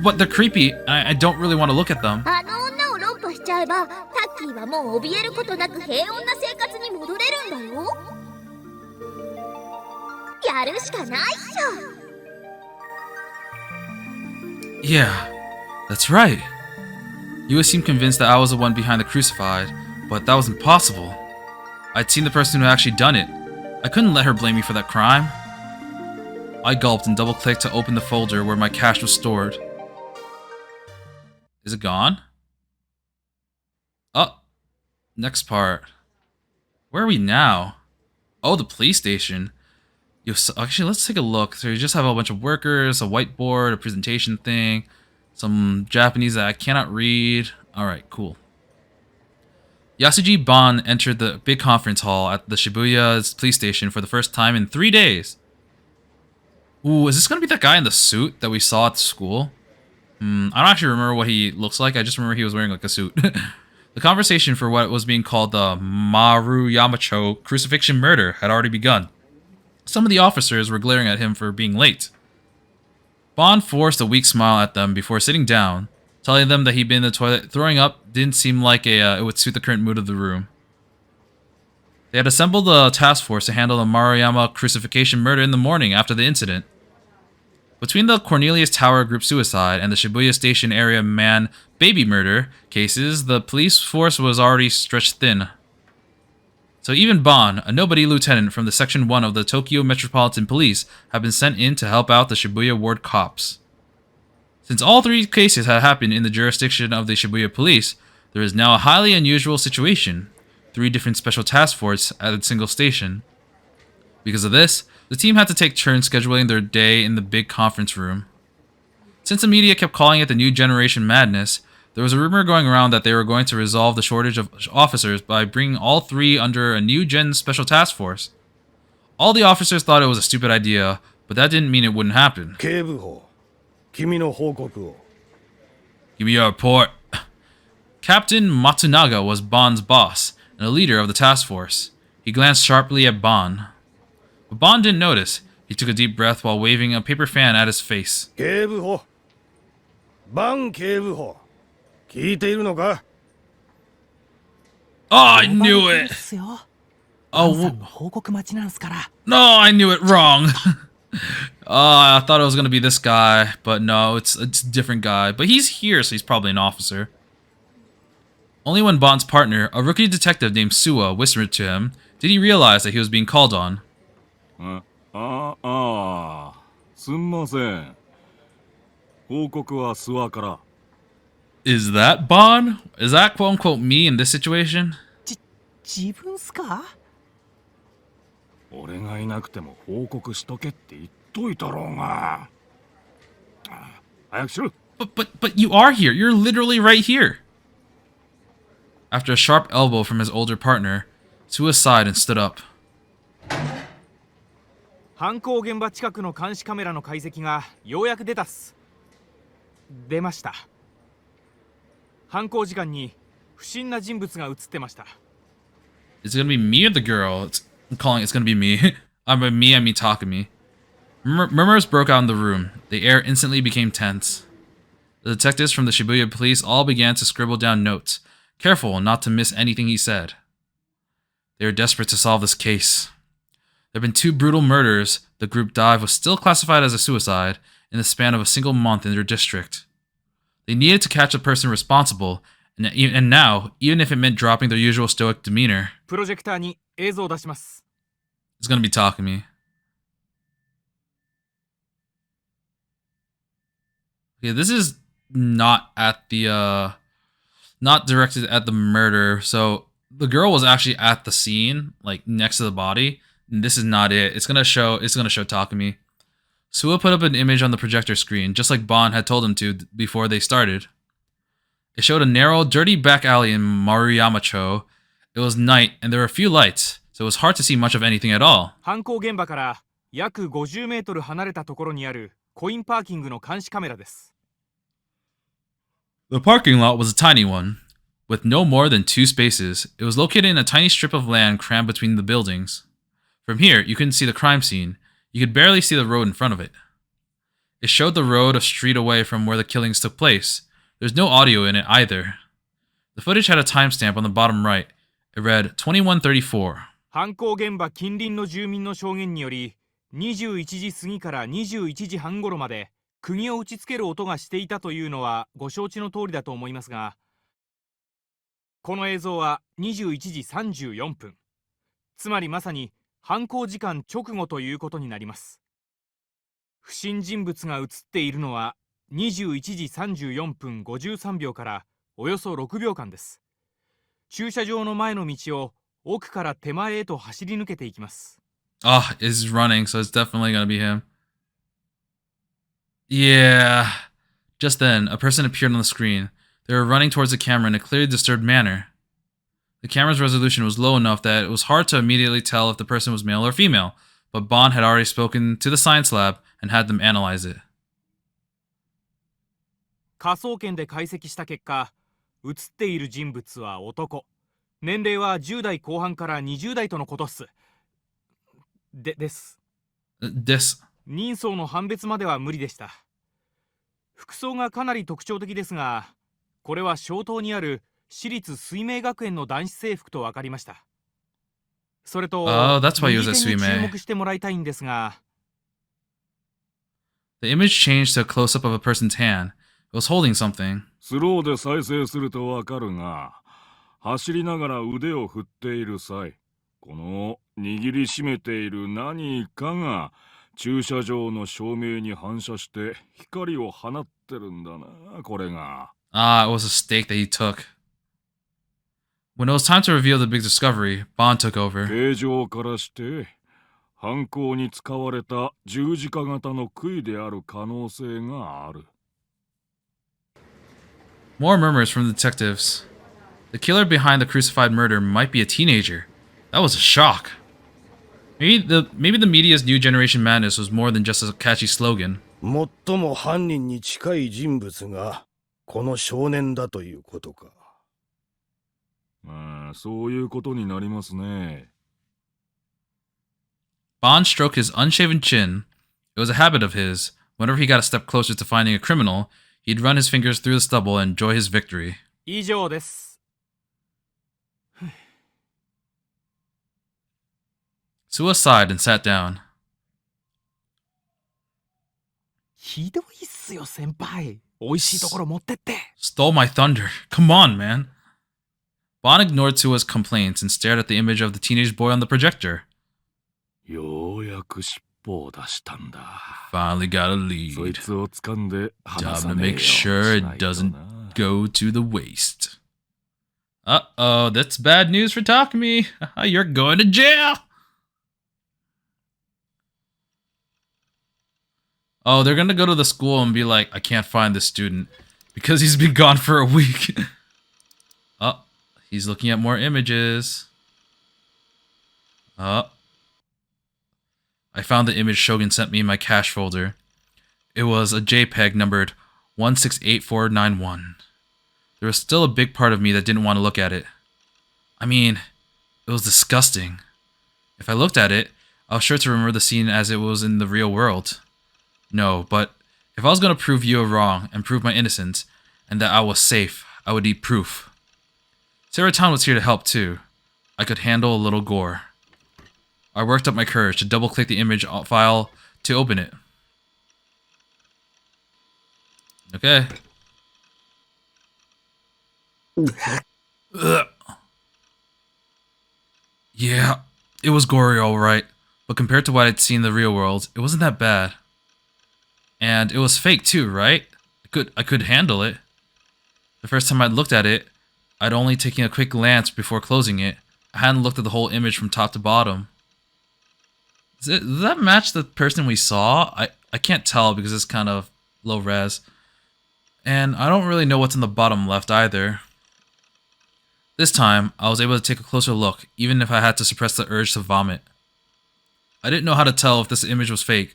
But they're creepy. I don't really want to look at them. あの女を論破しちゃえば、タッキーはもう怯えることなく平穏な生活に戻れるんだよ。やるしかないっしょ。 Yeah, that's right. You seemed convinced that I was the one behind the crucified, but that was impossible. I'd seen the person who had actually done it. I couldn't let her blame me for that crime. I gulped and double-clicked to open the folder where my cash was stored. Is it gone? Oh, next part. Where are we now? Oh, the police station. Actually, let's take a look. So you just have a bunch of workers, a whiteboard, a presentation thing, some Japanese that I cannot read. Alright, cool. Yasuji Ban entered the big conference hall at the Shibuya police station for the first time in 3 days. Ooh, is this going to be that guy in the suit that we saw at the school? I don't actually remember what he looks like. I just remember he was wearing like a suit. The conversation for what was being called the Maruyamacho crucifixion murder had already begun. Some of the officers were glaring at him for being late. Bond forced a weak smile at them before sitting down, telling them that he'd been in the toilet. Throwing up didn't seem like it would suit the current mood of the room. They had assembled a task force to handle the Maruyama crucifixion murder in the morning after the incident. Between the Cornelius Tower group suicide and the Shibuya Station area man-baby murder cases, the police force was already stretched thin. So even Ban, a nobody lieutenant from the Section 1 of the Tokyo Metropolitan Police, had been sent in to help out the Shibuya ward cops. Since all 3 cases had happened in the jurisdiction of the Shibuya Police, there is now a highly unusual situation. 3 different special task forces at a single station. Because of this, the team had to take turns scheduling their day in the big conference room. Since the media kept calling it the New Generation Madness, there was a rumor going around that they were going to resolve the shortage of officers by bringing all 3 under a New Gen Special Task Force. All the officers thought it was a stupid idea, but that didn't mean it wouldn't happen. 警部補、君の報告を。 Give me your report. Captain Matsunaga was Bond's boss and a leader of the task force. He glanced sharply at Bond. But Bond didn't notice. He took a deep breath while waving a paper fan at his face. 警部補、バン警部補、聞いているのか？ Oh, I knew it! Oh, 報告待ちなんすから。 no, I knew it wrong. Oh, I thought it was gonna be this guy, but no, it's a different guy. But he's here, so he's probably an officer. Only when Bond's partner, a rookie detective named Suwa, whispered to him, did he realize that he was being called on. すんません。報告は諏訪から。 Is that Bond? Is that quote-unquote me in this situation? 自分っすか？俺がいなくても報告しとけって言っといたろうが。早くしろ。 But you are here. You're literally right here. After a sharp elbow from his older partner, Suwa sighed and stood up. 犯行現場近くの監視カメラの解析がようやく出たっす。出ました。犯行時間に不審な人物が映ってました。 Is it gonna be me or the girl? I'm calling it's gonna be me. By me, I mean Takumi. Murmurs broke out in the room. The air instantly became tense. The detectives from the Shibuya police all began to scribble down notes, careful not to miss anything he said. They were desperate to solve this case. There had been 2 brutal murders. The group dive was still classified as a suicide in the span of a single month in their district. They needed to catch the person responsible, and now, even if it meant dropping their usual stoic demeanor, プロジェクターに映像を出します。 it's gonna be Takumi. Okay, this is not at the not directed at the murder. So the girl was actually at the scene, like next to the body. And this is not it. It's gonna show Takumi. Suwa put up an image on the projector screen, just like Bond had told him to before they started. It showed a narrow, dirty back alley in Maruyamacho. It was night, and there were a few lights, so it was hard to see much of anything at all. 犯行現場から約50メートル離れたところにあるコインパーキングの監視カメラです。The parking lot was a tiny one, with no more than 2 spaces. It was located in a tiny strip of land crammed between the buildings. From here, you couldn't see the crime scene. You could barely see the road in front of it. It showed the road a street away from where the killings took place. There's no audio in it either. The footage had a timestamp on the bottom right. It read 21:34. 犯行現場近隣の住民の証言により、21時過ぎから21時半頃まで釘を打ちつける音がしていたというのはご承知の通りだと思いますが、この映像は21時34分。つまりまさに犯行時間直後ということになります。不審人物が映っているのは21時34分53秒からおよそ6秒間です。駐車場の前の道を奥から手前へと走り抜けていきます。Ah, it's running, so it's definitely gonna be him. Yeah. Just then, a person appeared on the screen. They were running towards the camera in a clearly disturbed manner. The camera's resolution was low enough that it was hard to immediately tell if the person was male or female, but Bond had already spoken to the science lab and had them analyze it. 科捜研で解析した結果、映っている人物は男。年齢は10代後半から20代とのことっす。です。人相の判別までは無理でした。服装がかなり特徴的ですが、これは小島にある私立水明学園の男子制服と分かりました。それと、右手に注目してもらいたいんですが。The image changed to a close-up of a person's hand. It was holding something. スローで再生するとわかるが、走りながら腕を振っている際、この握りしめている何かが駐車場の照明に反射して光を放ってるんだな、これが。Ah, it was a stake that he took. When it was time to reveal the big discovery, Bond took over. 形状からして犯行に使われた十字架型の杭である可能性がある。More murmurs from the detectives. The killer behind the crucified murder might be a teenager. That was a shock. Maybe the media's new generation madness was more than just a catchy slogan. 最も犯人に近い人物がこの少年だということか。まあ、そういうことになりますね。Bond stroked his unshaven chin. It was a habit of his. Whenever he got a step closer to finding a criminal, he'd run his fingers through the stubble and enjoy his victory. 以上です。Sua sighed and sat down. ひどいっすよ、先輩。美味しいところ持ってって。Stole my thunder. Come on, man. Bond ignored Sua's complaints and stared at the image of the teenage boy on the projector. ようやく尻尾を出したんだ。Finally got a lead. そいつを掴んで離 Time さ to ねえよ make sure しな it いと doesn't な。 go to the waste. Uh-oh, that's bad news for Takumi. You're going to jail. Oh, they're gonna go to the school and be like, I can't find this student because he's been gone for a week. Oh, he's looking at more images. Oh. I found the image Shogun sent me in my cache folder. It was a JPEG numbered 168491. There was still a big part of me that didn't want to look at it. I mean, it was disgusting. If I looked at it, I was sure to remember the scene as it was in the real world. No, but if I was going to prove you wrong and prove my innocence, and that I was safe, I would need proof. Saratan was here to help too. I could handle a little gore. I worked up my courage to double-click the image file to open it. Okay. Ugh. Yeah, it was gory alright, but compared to what I'd seen in the real world, it wasn't that bad. And it was fake too, right? I could handle it. The first time I'd looked at it, I'd only taken a quick glance before closing it. I hadn't looked at the whole image from top to bottom. Does that match the person we saw? I can't tell because it's kind of low res. And I don't really know what's in the bottom left either. This time, I was able to take a closer look, even if I had to suppress the urge to vomit. I didn't know how to tell if this image was fake.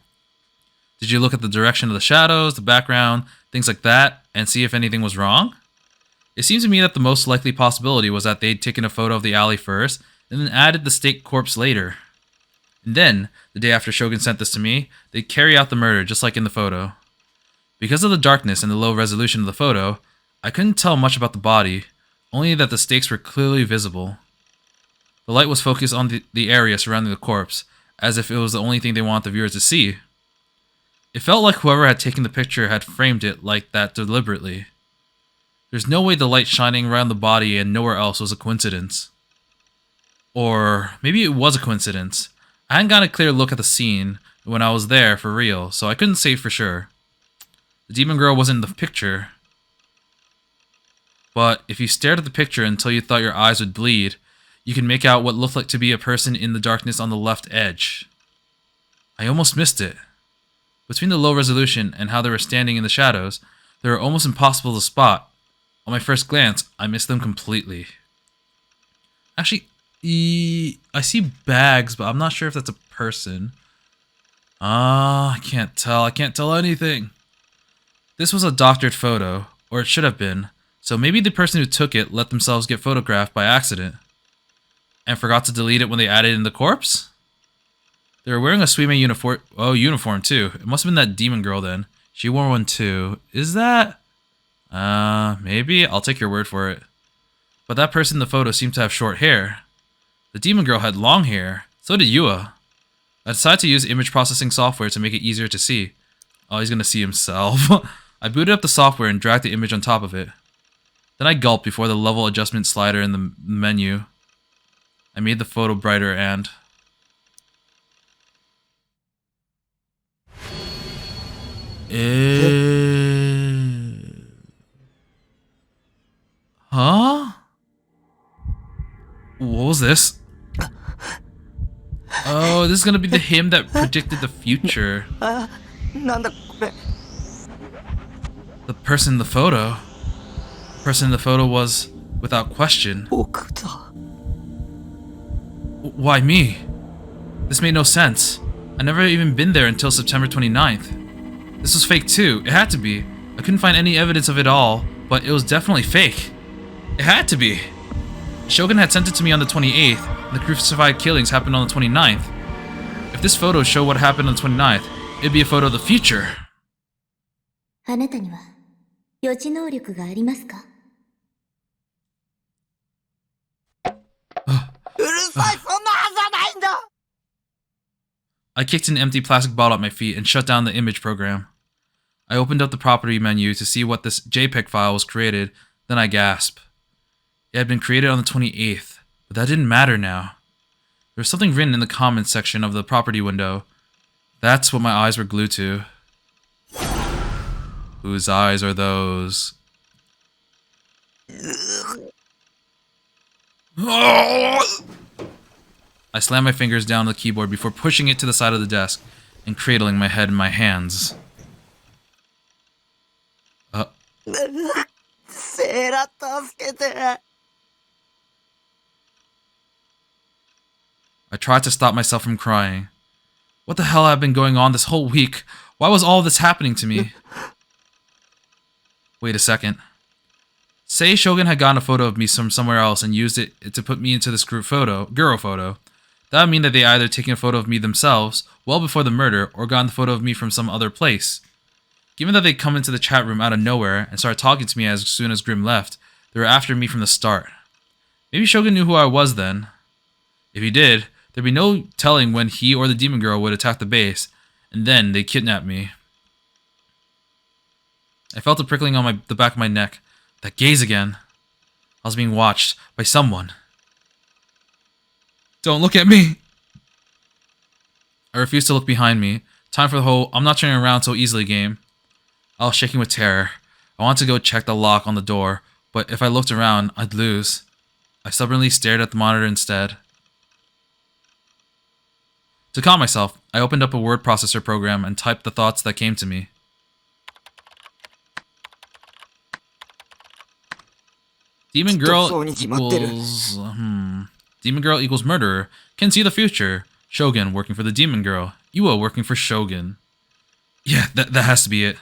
Did you look at the direction of the shadows, the background, things like that, and see if anything was wrong? It seems to me that the most likely possibility was that they'd taken a photo of the alley first, and then added the stake corpse later. And then, the day after Shogun sent this to me, they'd carry out the murder just like in the photo. Because of the darkness and the low resolution of the photo, I couldn't tell much about the body, only that the stakes were clearly visible. The light was focused on the area surrounding the corpse, as if it was the only thing they wanted the viewers to see. It felt like whoever had taken the picture had framed it like that deliberately. There's no way the light shining around the body and nowhere else was a coincidence. Or maybe it was a coincidence. I hadn't gotten a clear look at the scene when I was there for real, so I couldn't say for sure. The demon girl wasn't in the picture. But if you stared at the picture until you thought your eyes would bleed, you can make out what looked like to be a person in the darkness on the left edge. I almost missed it. Between the low resolution and how they were standing in the shadows, they were almost impossible to spot. On my first glance, I missed them completely. Actually, I see bags, but I'm not sure if that's a person. I can't tell. I can't tell anything. This was a doctored photo, or it should have been, so maybe the person who took it let themselves get photographed by accident. And forgot to delete it when they added in the corpse? They were wearing a Suime uniform too. It must have been that demon girl then. She wore one too. Is that? Maybe? I'll take your word for it. But that person in the photo seemed to have short hair. The demon girl had long hair. So did Yua. I decided to use image processing software to make it easier to see. Oh, he's gonna see himself. I booted up the software and dragged the image on top of it. Then I gulped before the level adjustment slider in the menu. I made the photo brighter and... Huh? What was this? Oh, this is gonna be the him that predicted the future. なんだこれ。 The person in the photo. The person in the photo was, without question. 僕だ。 Why me? This made no sense. I never even been there until September 29th. This was fake too. It had to be. I couldn't find any evidence of it all, but it was definitely fake. It had to be. Shogun had sent it to me on the 28th, and the crucified killings happened on the 29th. If this photo showed what happened on the 29th, it'd be a photo of the future. あなたには予知能力がありますか？うるさい、そんなはずはないんだ。 I kicked an empty plastic bottle at my feet and shut down the image program. I opened up the property menu to see what this JPEG file was created, then I gasped. It had been created on the 28th, but that didn't matter now. There was something written in the comments section of the property window. That's what my eyes were glued to. Whose eyes are those? I slammed my fingers down on the keyboard before pushing it to the side of the desk and cradling my head in my hands. セーラ助けて。 I tried to stop myself from crying. What the hell had been going on this whole week? Why was all this happening to me? Wait a second. Say Shogun had gotten a photo of me from somewhere else and used it to put me into this girl photo. That would mean that they either taken a photo of me themselves well before the murder or gotten the photo of me from some other place. Given that they'd come into the chat room out of nowhere and started talking to me as soon as Grimm left, they were after me from the start. Maybe Shogun knew who I was then. If he did, there'd be no telling when he or the demon girl would attack the base, and then they'd kidnap me. I felt a prickling on the back of my neck. That gaze again. I was being watched by someone. Don't look at me! I refused to look behind me. Time for the whole I'm not turning around so easily game. I was shaking with terror. I wanted to go check the lock on the door, but if I looked around, I'd lose. I stubbornly stared at the monitor instead. To calm myself, I opened up a word processor program and typed the thoughts that came to me. Demon girl equals murderer. Can see the future. Shogun working for the demon girl. Iwa working for Shogun. Yeah, that has to be it.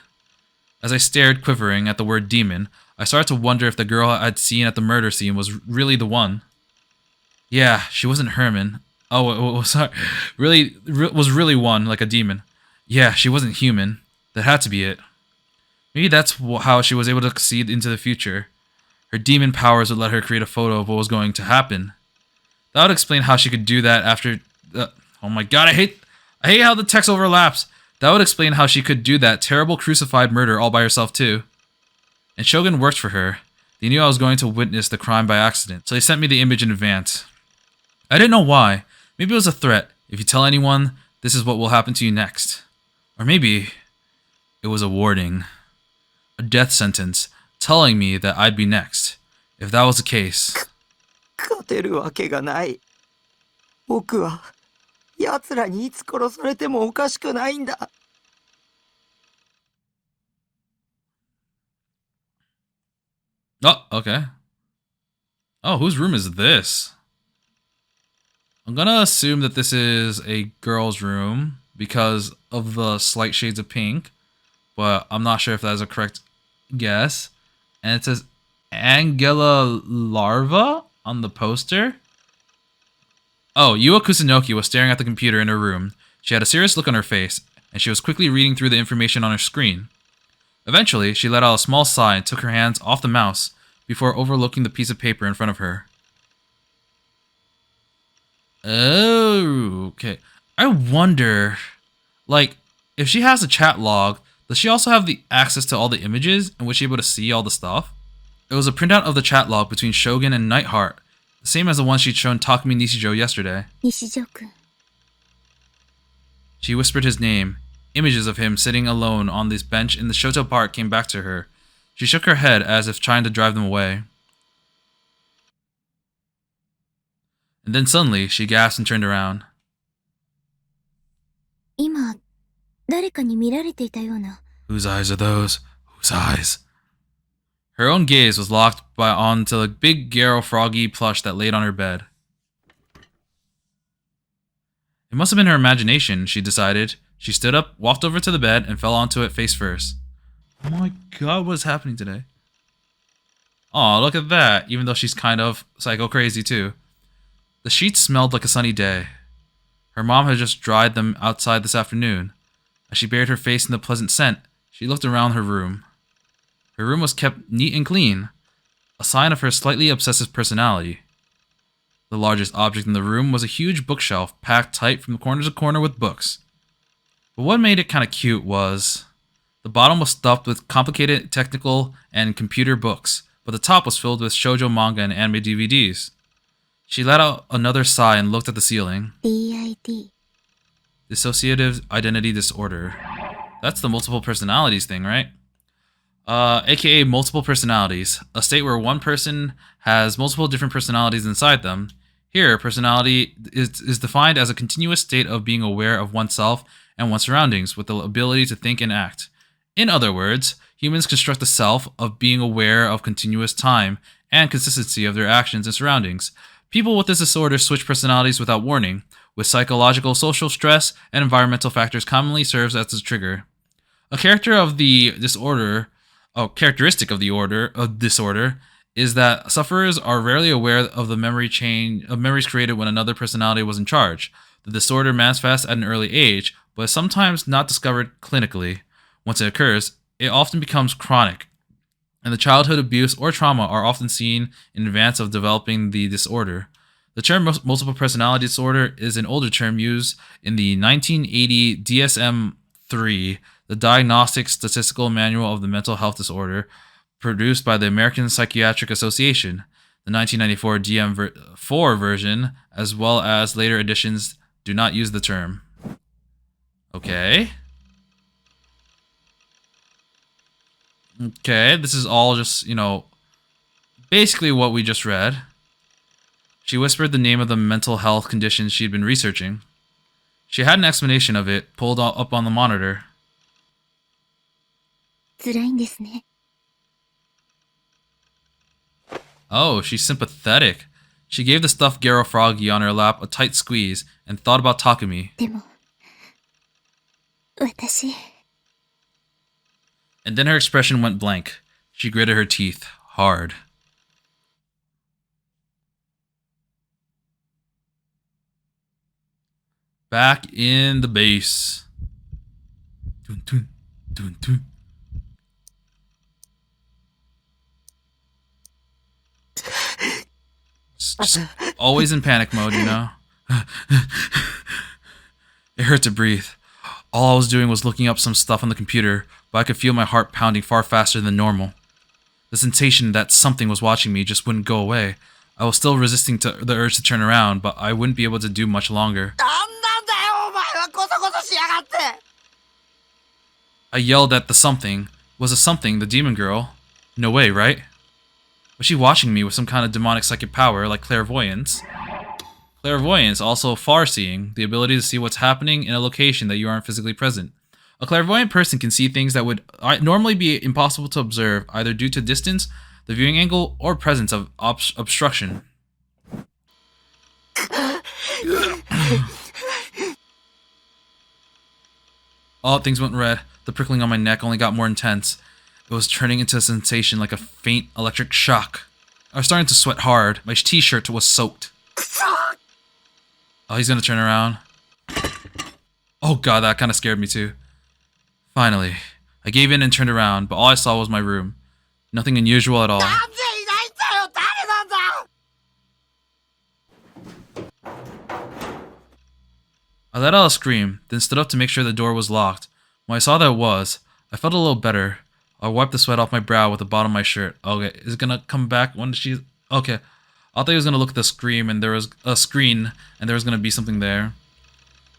As I stared, quivering, at the word demon, I started to wonder if the girl I'd seen at the murder scene was really the one. Yeah, she wasn't Herman. Oh, sorry. Was really one, like a demon. Yeah, she wasn't human. That had to be it. Maybe that's how she was able to see into the future. Her demon powers would let her create a photo of what was going to happen. That would explain how she could do that after... oh my god, I hate how the text overlaps. That would explain how she could do that terrible crucified murder all by herself too. And Shogun worked for her. They knew I was going to witness the crime by accident, so they sent me the image in advance. I didn't know why. Maybe it was a threat. If you tell anyone, this is what will happen to you next. Or maybe it was a warning. A death sentence, telling me that I'd be next. If that was the case... 勝てるわけがない。僕は奴らにいつ殺されてもおかしくないんだ。Oh, okay. Oh, whose room is this? I'm gonna assume that this is a girl's room because of the slight shades of pink, but I'm not sure if that is a correct guess. And it says Angela Larva on the poster. Oh, Yua Kusunoki was staring at the computer in her room. She had a serious look on her face, and she was quickly reading through the information on her screen. Eventually, she let out a small sigh and took her hands off the mouse before overlooking the piece of paper in front of her. Oh, okay. I wonder, like, if she has a chat log, does she also have the access to all the images, and was she able to see all the stuff? It was a printout of the chat log between Shogun and Nightheart, the same as the one she'd shown Takumi Nishijo yesterday. Nishijo-kun. She whispered his name. Images of him sitting alone on this bench in the Shoto Park came back to her. She shook her head as if trying to drive them away. And then suddenly, she gasped and turned around. 今、誰かに見られていたような。 Whose eyes are those? Whose eyes? Her own gaze was locked onto the big Garo Froggy plush that laid on her bed. It must have been her imagination, she decided. She stood up, walked over to the bed, and fell onto it face first. Oh my god, what is happening today? Aw, look at that, even though she's kind of psycho crazy too. The sheets smelled like a sunny day. Her mom had just dried them outside this afternoon. As she buried her face in the pleasant scent, she looked around her room. Her room was kept neat and clean, a sign of her slightly obsessive personality. The largest object in the room was a huge bookshelf packed tight from corner to corner with books. But what made it kind of cute was the bottom was stuffed with complicated technical and computer books, but the top was filled with shoujo manga and anime DVDs. She let out another sigh and looked at the ceiling. DID. Dissociative identity disorder. That's the multiple personalities thing, right? AKA multiple personalities, a state where one person has multiple different personalities inside them. Here, personality is defined as a continuous state of being aware of oneself and one's surroundings with the ability to think and act. In other words, humans construct the self of being aware of continuous time and consistency of their actions and surroundings. People with this disorder switch personalities without warning, with psychological, social stress, and environmental factors commonly serves as a trigger. A characteristic of the disorder is that sufferers are rarely aware of the memories created when another personality was in charge. The disorder manifests at an early age, but is sometimes not discovered clinically. Once it occurs, it often becomes chronic, and the childhood abuse or trauma are often seen in advance of developing the disorder. The term multiple personality disorder is an older term used in the 1980 DSM-3, the Diagnostic Statistical Manual of the Mental Health Disorder, produced by the American Psychiatric Association. The 1994 DM-4 version, as well as later editions, do not use the term. Okay. Okay, this is all just, basically what we just read. She whispered the name of the mental health condition she'd been researching. She had an explanation of it pulled up on the monitor. 辛いんですね。 Oh, she's sympathetic. She gave the stuffed Garo Froggy on her lap a tight squeeze and thought about Takumi. でも、私、 And then her expression went blank. She gritted her teeth hard. Back in the base. Dun, dun, dun, dun. Just always in panic mode, you know? It hurt to breathe. All I was doing was looking up some stuff on the computer, but I could feel my heart pounding far faster than normal. The sensation that something was watching me just wouldn't go away. I was still resisting to the urge to turn around, but I wouldn't be able to do much longer. なんなんだよ、お前はこそこそしやがって。 I yelled at the something. Was the something the demon girl? No way, right? Was she watching me with some kind of demonic psychic power like clairvoyance? Clairvoyance, also far-seeing, the ability to see what's happening in a location that you aren't physically present. A clairvoyant person can see things that would normally be impossible to observe, either due to distance, the viewing angle, or presence of obstruction. Oh, things went red. The prickling on my neck only got more intense. It was turning into a sensation like a faint electric shock. I was starting to sweat hard. My t-shirt was soaked. Oh, he's gonna turn around. Oh god, that kind of scared me too. Finally, I gave in and turned around, but all I saw was my room. Nothing unusual at all. なんでいないんだよ、誰なんだ。 I let out a scream, then stood up to make sure the door was locked. When I saw that it was, I felt a little better. I wiped the sweat off my brow with the bottom of my shirt. Okay, is it gonna come back when she... Okay. I thought he was gonna look at the screen and there was a screen and there was gonna be something there.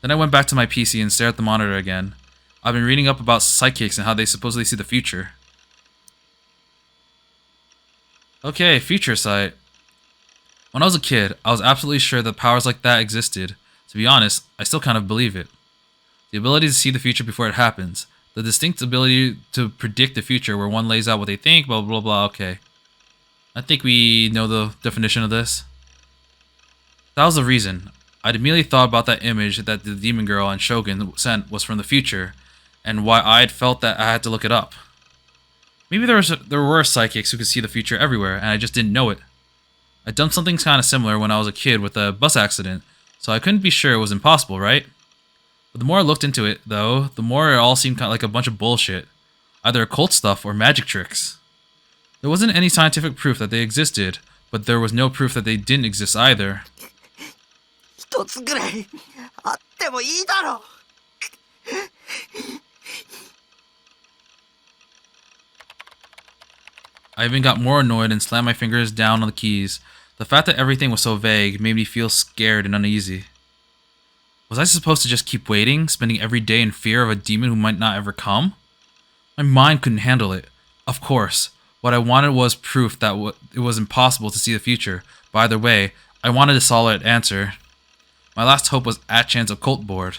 Then I went back to my PC and stared at the monitor again. I've been reading up about psychics and how they supposedly see the future. Okay, future sight. When I was a kid, I was absolutely sure that powers like that existed. To be honest, I still kind of believe it. The ability to see the future before it happens. The distinct ability to predict the future where one lays out what they think, blah blah blah, okay. I think we know the definition of this. That was the reason. I'd immediately thought about that image that the demon girl and Shogun sent was from the future, and why I'd felt that I had to look it up. Maybe there were psychics who could see the future everywhere, and I just didn't know it. I'd done something kind of similar when I was a kid with a bus accident, so I couldn't be sure it was impossible, right? But the more I looked into it, though, the more it all seemed kind of like a bunch of bullshit. Either occult stuff or magic tricks. There wasn't any scientific proof that they existed, but there was no proof that they didn't exist either. 一つぐらいあってもいいだろう。 I even got more annoyed and slammed my fingers down on the keys. The fact that everything was so vague made me feel scared and uneasy. Was I supposed to just keep waiting, spending every day in fear of a demon who might not ever come? My mind couldn't handle it. Of course, what I wanted was proof that it was impossible to see the future, but either way, I wanted a solid answer. My last hope was 8chan's occult board.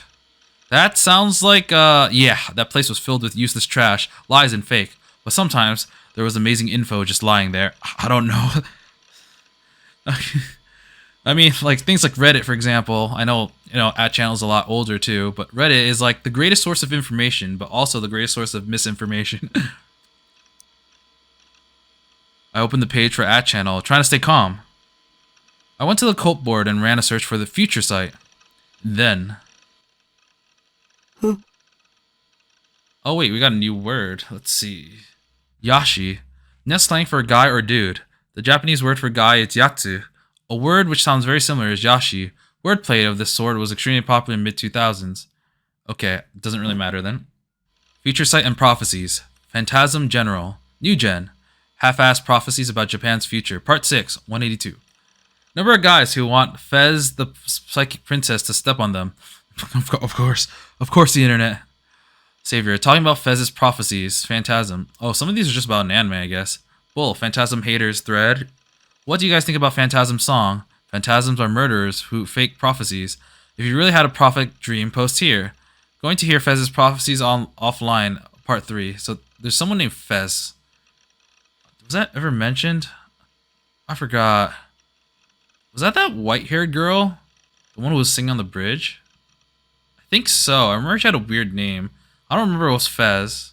That sounds like, yeah, that place was filled with useless trash, lies and fake, but sometimes there was amazing info just lying there. I don't know. I mean, like things like Reddit, for example. I know, 8chan is a lot older too, but Reddit is like the greatest source of information, but also the greatest source of misinformation. I opened the page for 8chan, trying to stay calm. I went to the cult board and ran a search for the future site. Then... Oh wait, we got a new word. Let's see. Yashi. Net slang for a guy or dude. The Japanese word for guy is yatsu. A word which sounds very similar is yashi. Wordplay of this sort was extremely popular in mid-2000s. Okay, doesn't really matter then. Future Sight and Prophecies. Phantasm General. New Gen. Half-assed Prophecies about Japan's Future. Part 6, 182. Number of guys who want Fez the Psychic Princess to step on them. Of course the internet. Savior. Talking about Fez's Prophecies. Phantasm. Oh, some of these are just about an anime, I guess. Bull. Phantasm Haters Thread. What do you guys think about Phantasm's song? Phantasms are murderers who fake prophecies. If you really had a prophet dream, post here. Going to hear Fez's Prophecies on offline, part 3. So there's someone named Fez. Was that ever mentioned? I forgot. Was that white-haired girl? The one who was singing on the bridge? I think so. I remember she had a weird name. I don't remember it was Fez.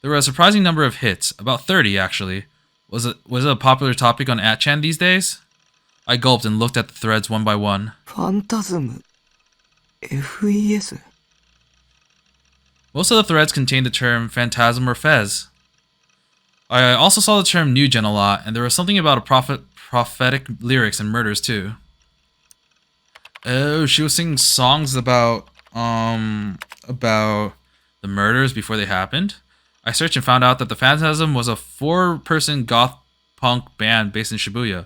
There were a surprising number of hits, about 30 actually. Was it a popular topic on 8chan these days? I gulped and looked at the threads one by one. Phantasm. FES? Most of the threads contained the term Phantasm or Fez. I also saw the term New Gen a lot, and there was something about a prophetic lyrics and murders too. Oh, she was singing songs about the murders before they happened. I searched and found out that the Phantasm was a 4-person goth punk band based in Shibuya.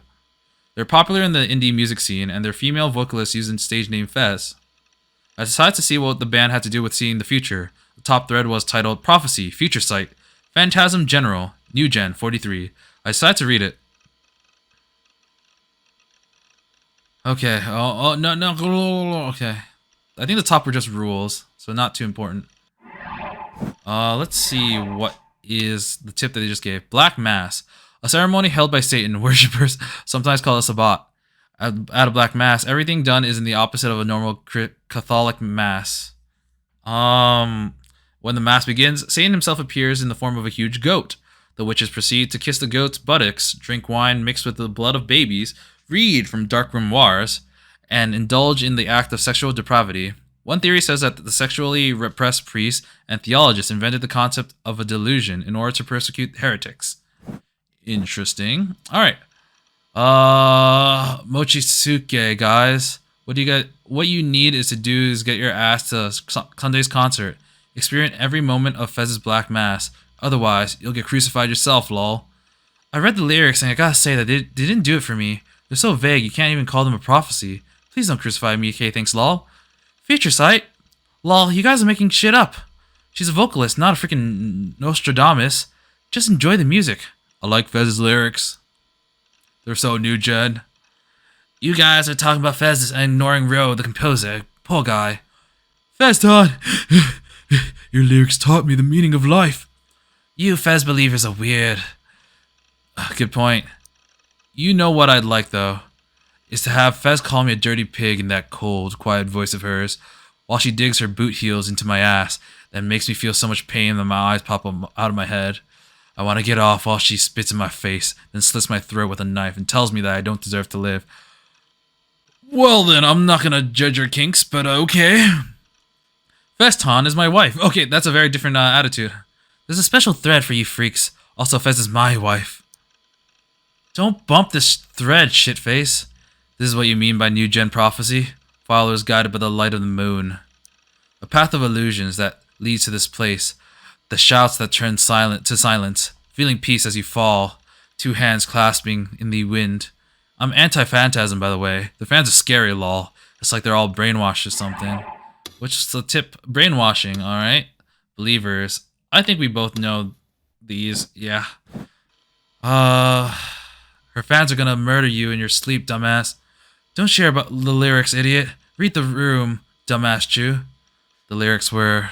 They're popular in the indie music scene, and their female vocalist used the stage name Fez. I decided to see what the band had to do with seeing the future. The top thread was titled Prophecy, Future Sight, Phantasm General, New Gen 43. I decided to read it. Okay, no, okay. I think the top were just rules, so not too important. Let's see what is the tip that they just gave. Black Mass, a ceremony held by Satan, worshippers sometimes call it a Sabbat. At a Black Mass, everything done is in the opposite of a normal Catholic Mass. When the Mass begins, Satan himself appears in the form of a huge goat. The witches proceed to kiss the goat's buttocks, drink wine mixed with the blood of babies, read from dark grimoires, and indulge in the act of sexual depravity. One theory says that the sexually repressed priests and theologists invented the concept of a delusion in order to persecute heretics. Interesting. Alright. Mochisuke, guys. What you need is to do is get your ass to Sunday's concert. Experience every moment of Fez's Black Mass. Otherwise, you'll get crucified yourself, lol. I read the lyrics and I gotta say that they didn't do it for me. They're so vague you can't even call them a prophecy. Please don't crucify me, okay, thanks, lol. Future Sight? Lol, you guys are making shit up. She's a vocalist, not a freaking Nostradamus. Just enjoy the music. I like Fez's lyrics. They're so new gen. You guys are talking about Fez and ignoring Ryo, the composer. Poor guy. Fez-tan! Your lyrics taught me the meaning of life. You Fez believers are weird. Good point. You know what I'd like, though, is to have Fez call me a dirty pig in that cold, quiet voice of hers, while she digs her boot heels into my ass that makes me feel so much pain that my eyes pop out of my head. I want to get off while she spits in my face, then slits my throat with a knife and tells me that I don't deserve to live. Well then, I'm not gonna judge your kinks, but okay. Fez-tan is my wife. Okay, that's a very different attitude. There's a special thread for you freaks. Also, Fez is my wife. Don't bump this thread, shitface. This is what you mean by New Gen prophecy. Followers guided by the light of the moon. A path of illusions that leads to this place. The shouts that turn silent to silence. Feeling peace as you fall. 2 hands clasping in the wind. I'm anti-phantasm, by the way. The fans are scary, lol. It's like they're all brainwashed or something. Which is the tip? Brainwashing, alright? Believers. I think we both know these, yeah. Her fans are gonna murder you in your sleep, dumbass. Don't share about the lyrics, idiot. Read the room, dumbass Jew. The lyrics were...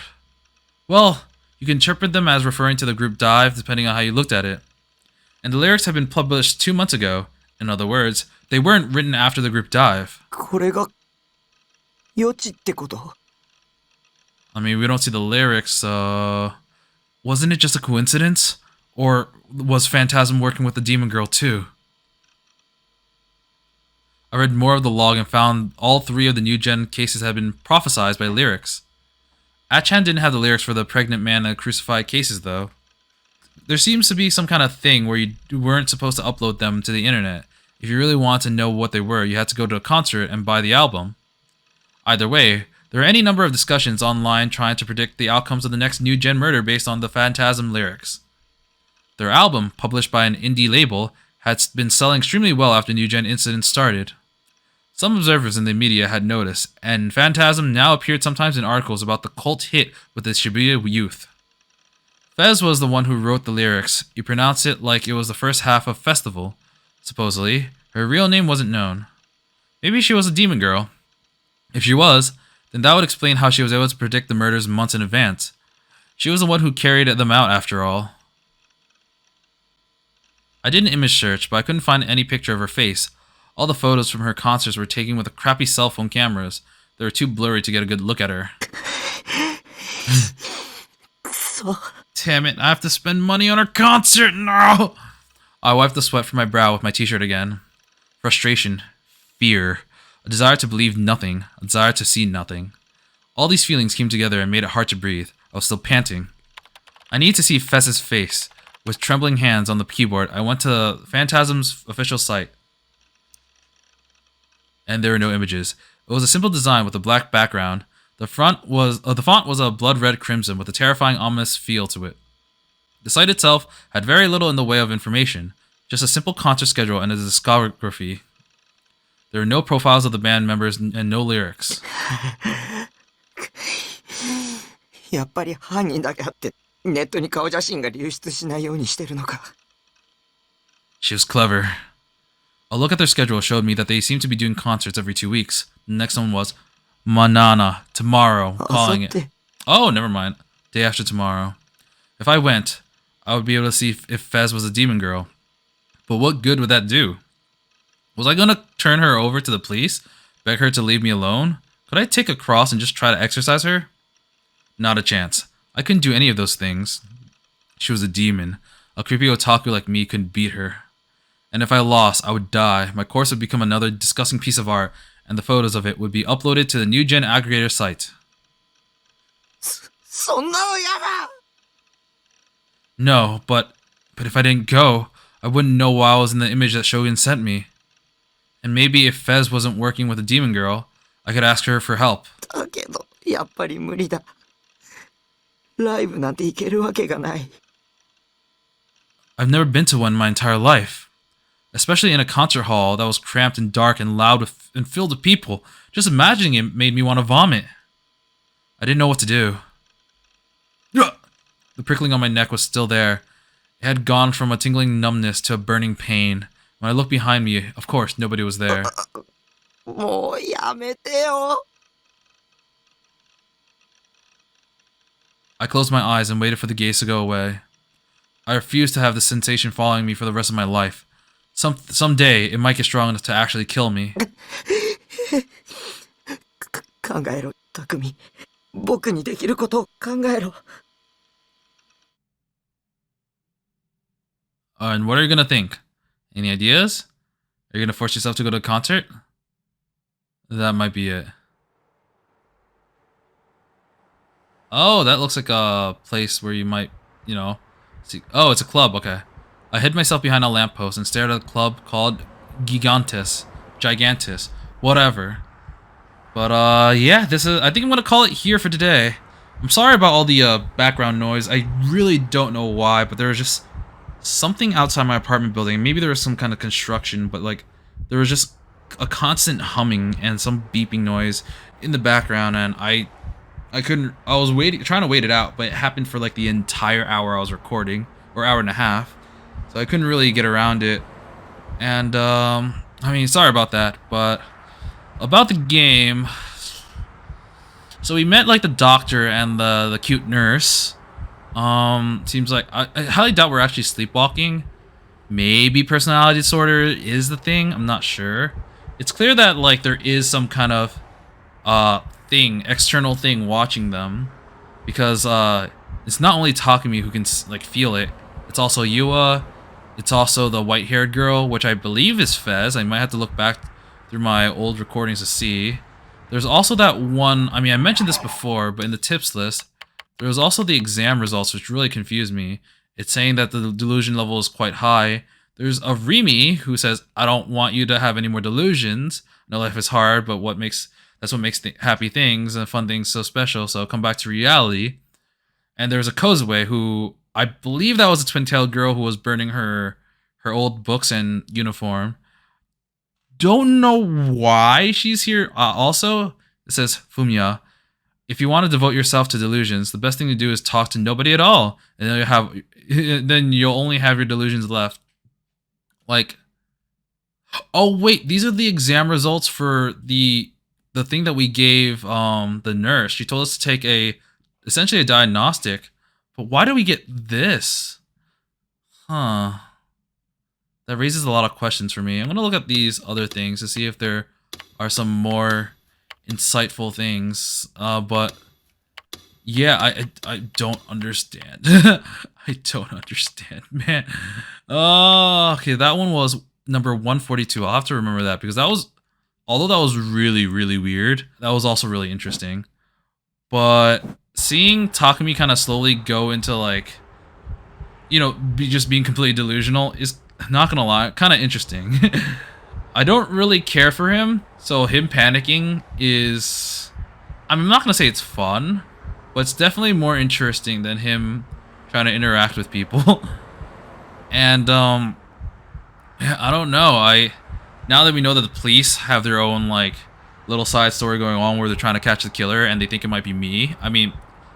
Well, you can interpret them as referring to the group Dive, depending on how you looked at it. And the lyrics have been published 2 months ago. In other words, they weren't written after the group Dive. これが予知ってこと？ I mean, we don't see the lyrics, so... Wasn't it just a coincidence? Or was Phantasm working with the Demon Girl too? I read more of the log and found all 3 of the New Gen cases had been prophesized by lyrics. 8chan didn't have the lyrics for the pregnant man and crucified cases, though. There seems to be some kind of thing where you weren't supposed to upload them to the internet. If you really want to know what they were, you had to go to a concert and buy the album. Either way, there are any number of discussions online trying to predict the outcomes of the next New Gen murder based on the Phantasm lyrics. Their album, published by an indie label, had been selling extremely well after New Gen incidents started. Some observers in the media had noticed, and Phantasm now appeared sometimes in articles about the cult hit with the Shibuya youth. Fez was the one who wrote the lyrics. He pronounced it like it was the first half of Festival. Supposedly, her real name wasn't known. Maybe she was a demon girl. If she was, then that would explain how she was able to predict the murders months in advance. She was the one who carried them out after all. I did an image search, but I couldn't find any picture of her face. All the photos from her concerts were taken with crappy cell phone cameras. They were too blurry to get a good look at her. Damn it, I have to spend money on her concert! No! I wiped the sweat from my brow with my t-shirt again. Frustration. Fear. A desire to believe nothing. A desire to see nothing. All these feelings came together and made it hard to breathe. I was still panting. I needed to see Fez's face. With trembling hands on the keyboard, I went to Phantasm's official site. And there were no images. It was a simple design with a black background. The font was a blood red crimson with a terrifying, ominous feel to it. The site itself had very little in the way of information, just a simple concert schedule and a discography. There were no profiles of the band members and no lyrics. やっぱり犯人だけあってネットに顔写真が流出しないようにしてるのか。She was clever. A look at their schedule showed me that they seemed to be doing concerts every 2 weeks. The next one was Manana, tomorrow, calling it. Oh, never mind. Day after tomorrow. If I went, I would be able to see if Fez was a demon girl. But what good would that do? Was I going to turn her over to the police? Beg her to leave me alone? Could I take a cross and just try to exorcise her? Not a chance. I couldn't do any of those things. She was a demon. A creepy otaku like me couldn't beat her. And if I lost, I would die. My corpse would become another disgusting piece of art, and the photos of it would be uploaded to the New Gen aggregator site. そんなのやだ。 No, but if I didn't go, I wouldn't know why I was in the image that Shogun sent me. And maybe if Fez wasn't working with a demon girl, I could ask her for help. だけどやっぱり無理だ。ライブなんて行けるわけがない。 I've never been to one in my entire life. Especially in a concert hall that was cramped and dark and loud and filled with people. Just imagining it made me want to vomit. I didn't know what to do. The prickling on my neck was still there. It had gone from a tingling numbness to a burning pain. When I looked behind me, of course, nobody was there. もうやめてよ。 I closed my eyes and waited for the gaze to go away. I refused to have this sensation following me for the rest of my life. Someday, it might get strong enough to actually kill me. 考えろ、匠。僕にできることを考えろ。 And what are you gonna think? Any ideas? Are you gonna force yourself to go to a concert? That might be it. Oh, that looks like a place where you might, see. Oh, it's a club, okay. I hid myself behind a lamppost and stared at a club called Gigantus, whatever. But yeah, I think I'm gonna call it here for today. I'm sorry about all the background noise. I really don't know why, but there was just something outside my apartment building. Maybe there was some kind of construction, but like there was just a constant humming and some beeping noise in the background, and I was trying to wait it out, but it happened for like the entire hour I was recording, or hour and a half. So I couldn't really get around it. And, I mean, sorry about that, but about the game. So we met, like, the doctor and the cute nurse. Seems like, I highly doubt we're actually sleepwalking. Maybe personality disorder is the thing, I'm not sure. It's clear that, like, there is some kind of, external thing watching them. Because, it's not only Takumi who can, like, feel it. It's also Yua. It's also the white-haired girl, which I believe is Fez. I might have to look back through my old recordings to see. There's also that one, I mean, I mentioned this before, but in the tips list, there was also the exam results, which really confused me. It's saying that the delusion level is quite high. There's a Remy who says, I don't want you to have any more delusions. No, life is hard, but that's what makes happy things and fun things so special, so come back to reality. And there's a Kozue who, I believe that was a twin-tailed girl who was burning her old books and uniform. Don't know why she's here. Also, it says, Fumiya, if you want to devote yourself to delusions, the best thing to do is talk to nobody at all. And then you'll only have your delusions left. Like, oh wait, these are the exam results for the thing that we gave the nurse. She told us to take essentially a diagnostic. But why do we get this? Huh. that raises a lot of questions for me. I'm gonna look at these other things to see if there are some more insightful things. But yeah, I don't understand. I don't understand, man. Oh, okay, that one was number 142. I'll have to remember that because that was, although that was really, really weird, that was also really interesting. But seeing Takumi kind of slowly go into like, you know, just being completely delusional is, not gonna lie, kind of interesting. I don't really care for him, so him panicking is, I'm not gonna say it's fun, but it's definitely more interesting than him trying to interact with people. And yeah, I don't know. Now that we know that the police have their own like little side story going on where they're trying to catch the killer and they think it might be me. I mean,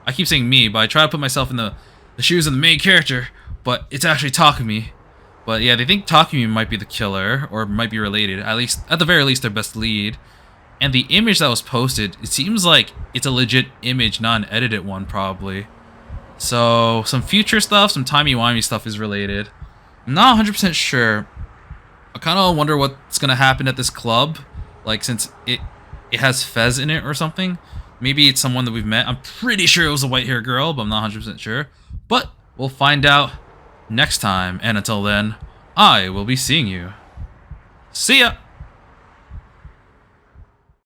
I keep saying me, but I try to put myself in the shoes of the main character, but it's actually Takumi. But yeah, they think Takumi might be the killer or might be related. At the very least, their best lead. And the image that was posted, it seems like it's a legit image, not an edited one, probably. So some future stuff, some timey-wimey stuff is related. I'm not 100% sure. I kind of wonder what's gonna happen at this club, like since it has Fez in it or something. Maybe it's someone that we've met. I'm pretty sure it was a white-haired girl, but I'm not 100% sure. But we'll find out next time, and until then, I will be seeing you. See ya!